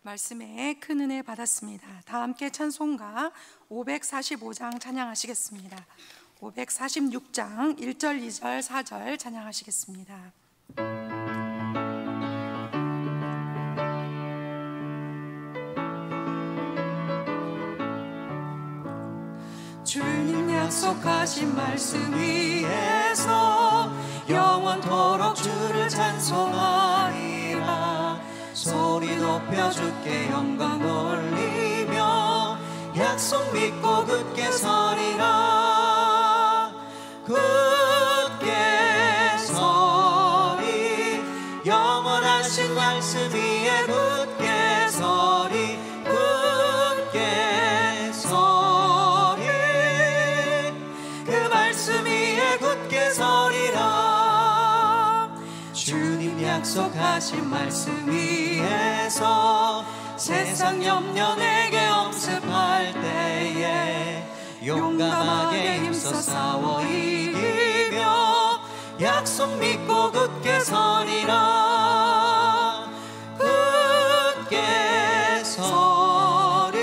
말씀에 큰 은혜 받았습니다. 다 함께 찬송가 545장 찬양하시겠습니다. 546장 1절, 2절, 4절 찬양하시겠습니다. 주님 약속하신 말씀 위에서 영원토록 주를 찬송하리라. 소리 높여 주께 영광 돌리며 약속 믿고 굳게 서리라. 굳게 서리, 영원하신 말씀 위에 굳게 서리. 굳게 서리, 그 말씀 위에 굳게 서리라. 주님 약속하신 말씀 위에서 세상 염려 내게 엄습할 때에 용감하게 힘써 싸워 이기며 약속 믿고 굳게 서리라. 굳게 서리,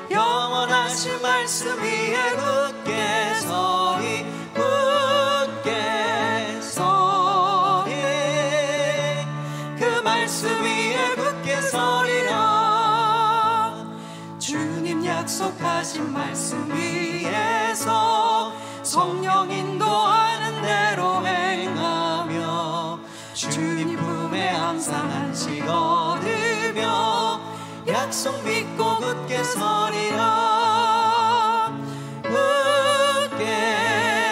영원하신 말씀 위에 굳게 서리. 굳게 서리, 그 말씀 위에 굳게 서리라. 주님 약속하신 말씀 위에서 성령 인도하는 대로 행하며 주님 품에 항상 안식 얻으며 약속 믿고 굳게 서리라. 굳게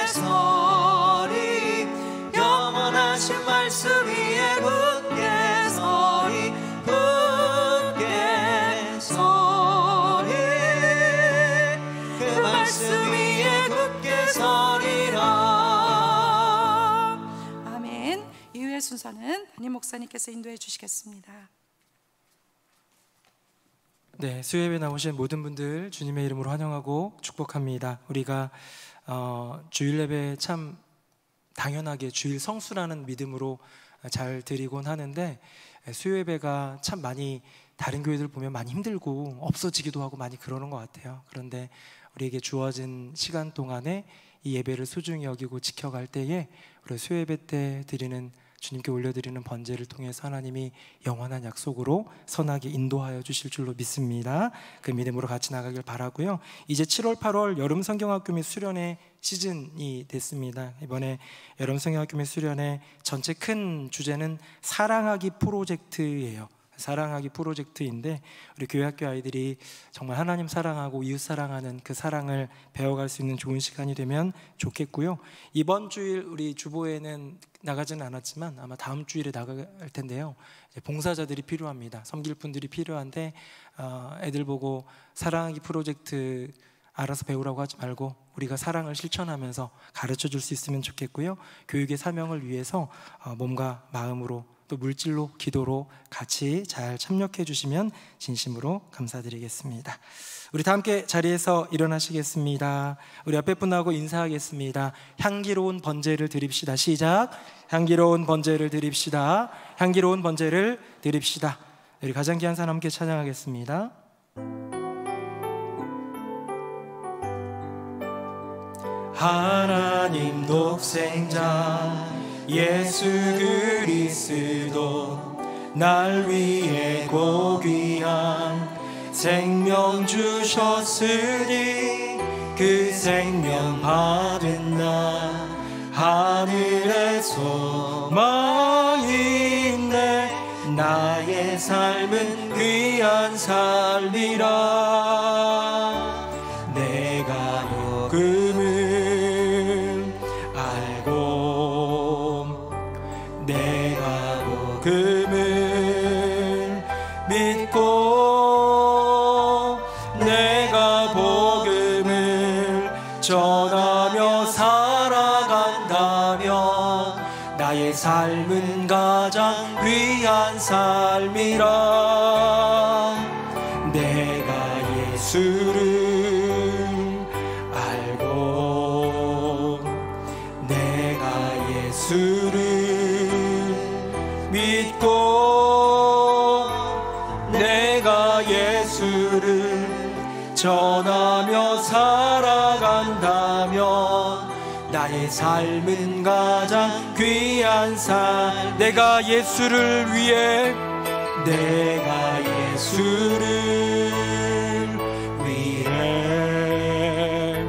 서리, 영원하신 말씀 위에 굳게 서리. 굳게 서리, 그 말씀 위에 굳게 서리라. 아멘. 이후의 순서는 담임 목사님께서 인도해 주시겠습니다. 네, 수요예배 나오신 모든 분들 주님의 이름으로 환영하고 축복합니다. 우리가 주일 예배 참 당연하게 주일 성수라는 믿음으로 잘 드리곤 하는데, 수요예배가 참 많이 다른 교회들 보면 많이 힘들고 없어지기도 하고 많이 그러는 것 같아요. 그런데 우리에게 주어진 시간 동안에 이 예배를 소중히 여기고 지켜갈 때에 우리 수요예배 때 드리는, 주님께 올려드리는 번제를 통해서 하나님이 영원한 약속으로 선하게 인도하여 주실 줄로 믿습니다. 그 믿음으로 같이 나가길 바라고요. 이제 7월, 8월 여름 성경학교 및 수련회 시즌이 됐습니다. 이번에 여름 성경학교 및 수련회 전체 큰 주제는 사랑하기 프로젝트예요. 사랑하기 프로젝트인데, 우리 교회학교 아이들이 정말 하나님 사랑하고 이웃 사랑하는 그 사랑을 배워갈 수 있는 좋은 시간이 되면 좋겠고요. 이번 주일 우리 주보에는 나가지는 않았지만 아마 다음 주일에 나갈 텐데요. 이제 봉사자들이 필요합니다. 섬길 분들이 필요한데, 애들 보고 사랑하기 프로젝트 알아서 배우라고 하지 말고 우리가 사랑을 실천하면서 가르쳐 줄 수 있으면 좋겠고요. 교육의 사명을 위해서 몸과 마음으로 또 물질로, 기도로 같이 잘 참여해 주시면 진심으로 감사드리겠습니다. 우리 다 함께 자리에서 일어나시겠습니다. 우리 앞에 분하고 인사하겠습니다. 향기로운 번제를 드립시다. 시작. 향기로운 번제를 드립시다. 향기로운 번제를 드립시다. 우리 가장 귀한 사람 함께 찬양하겠습니다. 하나님 독생자 예수 그리스도 날 위해 고귀한 생명 주셨으니 그 생명 받은 나 하늘의 소망인데 나의 삶은 귀한 삶이라. 내가 복음을 알고 내가 복음을 믿고 내가 복음을 전하며 살아간다면 나의 삶은 가장 귀한 삶이라. 내가 예수를 알고 내가 예수를 믿고 내가 예수를 전하며 살아간다면 나의 삶은 가장 귀한 삶. 내가 예수를 위해 내가 예수를 위해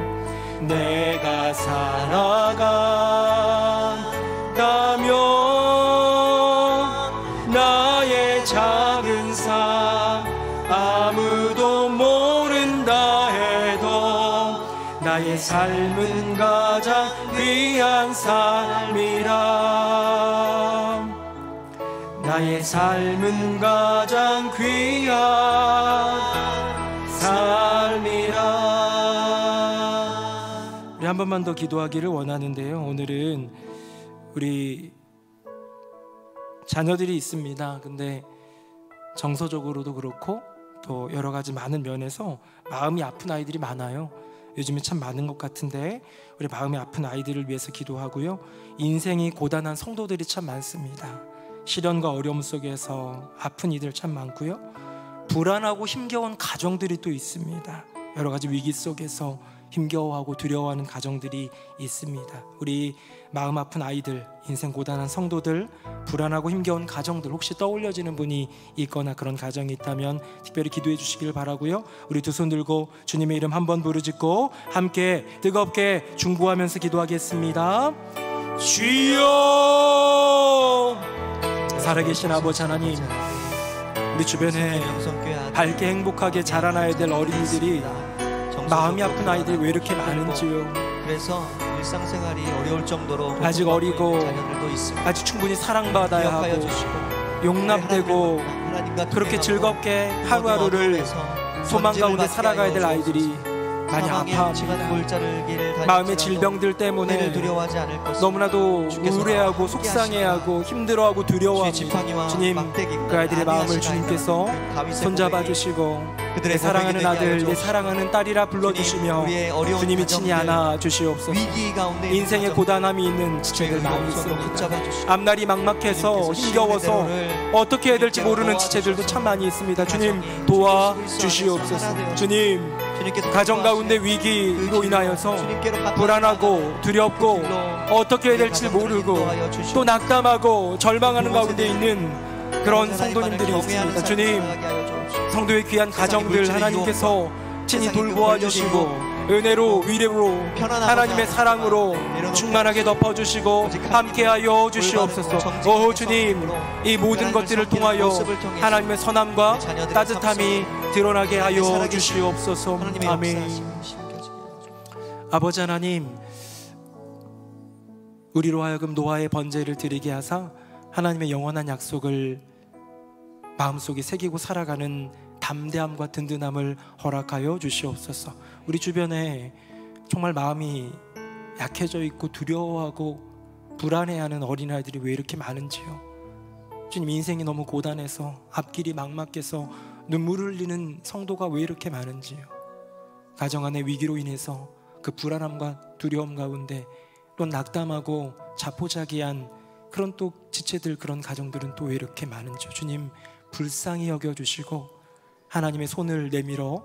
내가 살아간다면 나의 작은 삶 아무도 모른다 해도 나의 삶은 가장 귀한 삶이라. 나의 삶은 가장 귀한 삶이라. 우리 한 번만 더 기도하기를 원하는데요. 오늘은 우리 자녀들이 있습니다. 근데 정서적으로도 그렇고 또 여러 가지 많은 면에서 마음이 아픈 아이들이 많아요. 요즘에 참 많은 것 같은데 우리 마음이 아픈 아이들을 위해서 기도하고요. 인생이 고단한 성도들이 참 많습니다. 시련과 어려움 속에서 아픈 이들 참 많고요. 불안하고 힘겨운 가정들이 또 있습니다. 여러 가지 위기 속에서 힘겨워하고 두려워하는 가정들이 있습니다. 우리 마음 아픈 아이들, 인생 고단한 성도들, 불안하고 힘겨운 가정들 혹시 떠올려지는 분이 있거나 그런 가정이 있다면 특별히 기도해 주시길 바라고요. 우리 두 손 들고 주님의 이름 한번 부르짖고 함께 뜨겁게 중보하면서 기도하겠습니다. 주여! 살아계신 아버지 하나님, 우리 주변에 밝게 행복하게 자라나야 될 어린이들이 마음이 아픈 아이들이 왜 이렇게 많은지요. 그래서 일상생활이 어려울 정도로 아직 어리고 자녀들도 있습니다. 아직 충분히 사랑받아야 기억하여 하고 주시고 용납되고 하나님과 그렇게 동행하고 즐겁게 모든 하루하루를 어려움에서 소망 가운데 건짐을 살아가야 될 받게 아이들이 하여 많이 사망의 음침한 아파합니다. 골짜기를 마음의 다닐지라도 질병들 은혜를 때문에 두려워하지 않을 것을 너무나도 주께서 우울해하고 함께 속상해하고 하시라. 힘들어하고 주의 두려워합니다. 지팡이와 주님, 막대기가 그 아이들의 마음을 안위하시나이다. 주님께서 다윗의 손잡아 고백이 주시고 그들의 내 사랑하는 고백이 되게 아들, 하여 내 주옵시고. 사랑하는 딸이라 불러주시며 주님, 우리의 어려운 주님이 친히 가정들, 안아 주시옵소서. 위기 가운데 있는 인생의 가정들, 고단함이 있는 지체들 주의 많이 손으로 있습니다. 붙잡아 주시고 앞날이 막막해서 주님께서 힘겨워서 시온의 대로를 어떻게 해야 될지 모르는 도와주셔서 지체들도 참 많이 있습니다. 주님 가정이 도와 주의 그리스도 안에서 주시옵소서. 하나 되어 주님 주님께서 가정 가운데 기뻐하시는 위기로 그 길로 인하여서 주님께로 바꿔 불안하고 두렵고 그 길로 어떻게 해야 우리 될지 가정들을 모르고 인도하여 주시옵소서. 또 낙담하고 절망하는 그곳에 가운데 있는 그런 성도님들이 있습니다. 주님, 성도의 귀한 가정들 하나님께서 친히 돌보아 주시고 은혜로 위로로 하나님의 사랑으로 충만하게 덮어주시고 함께하여 주시옵소서. 오 주님, 이 모든 것들을 통하여 하나님의 선함과 따뜻함이 드러나게 하여 주시옵소서. 아멘. 아버지 하나님, 우리로 하여금 노아의 번제를 드리게 하사 하나님의 영원한 약속을 마음속에 새기고 살아가는 담대함과 든든함을 허락하여 주시옵소서. 우리 주변에 정말 마음이 약해져 있고 두려워하고 불안해하는 어린아이들이 왜 이렇게 많은지요. 주님, 인생이 너무 고단해서 앞길이 막막해서 눈물을 흘리는 성도가 왜 이렇게 많은지요. 가정 안의 위기로 인해서 그 불안함과 두려움 가운데 또 낙담하고 자포자기한 그런 또 지체들, 그런 가정들은 또 왜 이렇게 많은지요. 주님, 불쌍히 여겨주시고 하나님의 손을 내밀어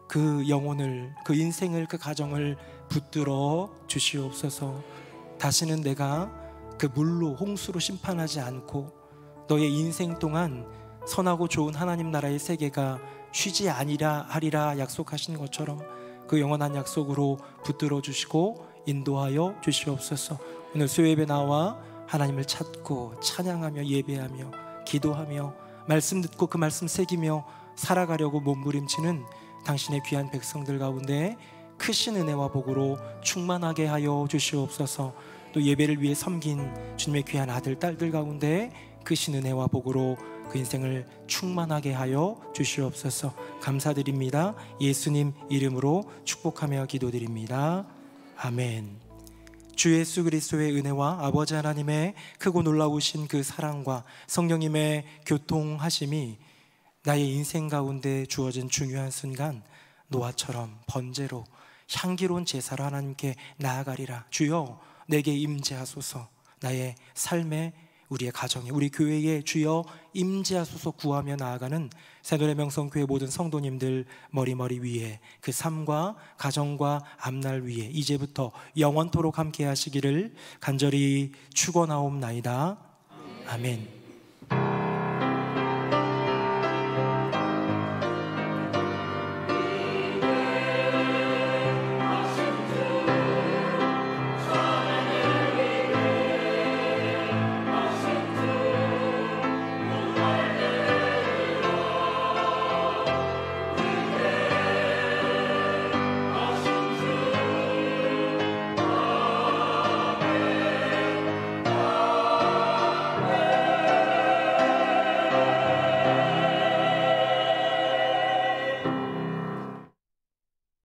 그 영혼을, 그 인생을, 그 가정을 붙들어 주시옵소서. 다시는 내가 그 물로, 홍수로 심판하지 않고 너의 인생 동안 선하고 좋은 하나님 나라의 세계가 쉬지 아니라 하리라 약속하신 것처럼 그 영원한 약속으로 붙들어 주시고 인도하여 주시옵소서. 오늘 수요예배 나와 하나님을 찾고 찬양하며 예배하며 기도하며 말씀 듣고 그 말씀 새기며 살아가려고 몸부림치는 당신의 귀한 백성들 가운데 크신 은혜와 복으로 충만하게 하여 주시옵소서. 또 예배를 위해 섬긴 주님의 귀한 아들 딸들 가운데 크신 은혜와 복으로 그 인생을 충만하게 하여 주시옵소서. 감사드립니다. 예수님 이름으로 축복하며 기도드립니다. 아멘. 주 예수 그리스도의 은혜와 아버지 하나님의 크고 놀라우신 그 사랑과 성령님의 교통하심이 나의 인생 가운데 주어진 중요한 순간 노아처럼 번제로 향기로운 제사로 하나님께 나아가리라. 주여 내게 임재하소서. 나의 삶에, 우리의 가정에, 우리 교회에 주여 임재하소서 구하며 나아가는 새노래 명성교회 모든 성도님들 머리 위에 그 삶과 가정과 앞날 위에 이제부터 영원토록 함께 하시기를 간절히 축원하옵나이다. 아멘.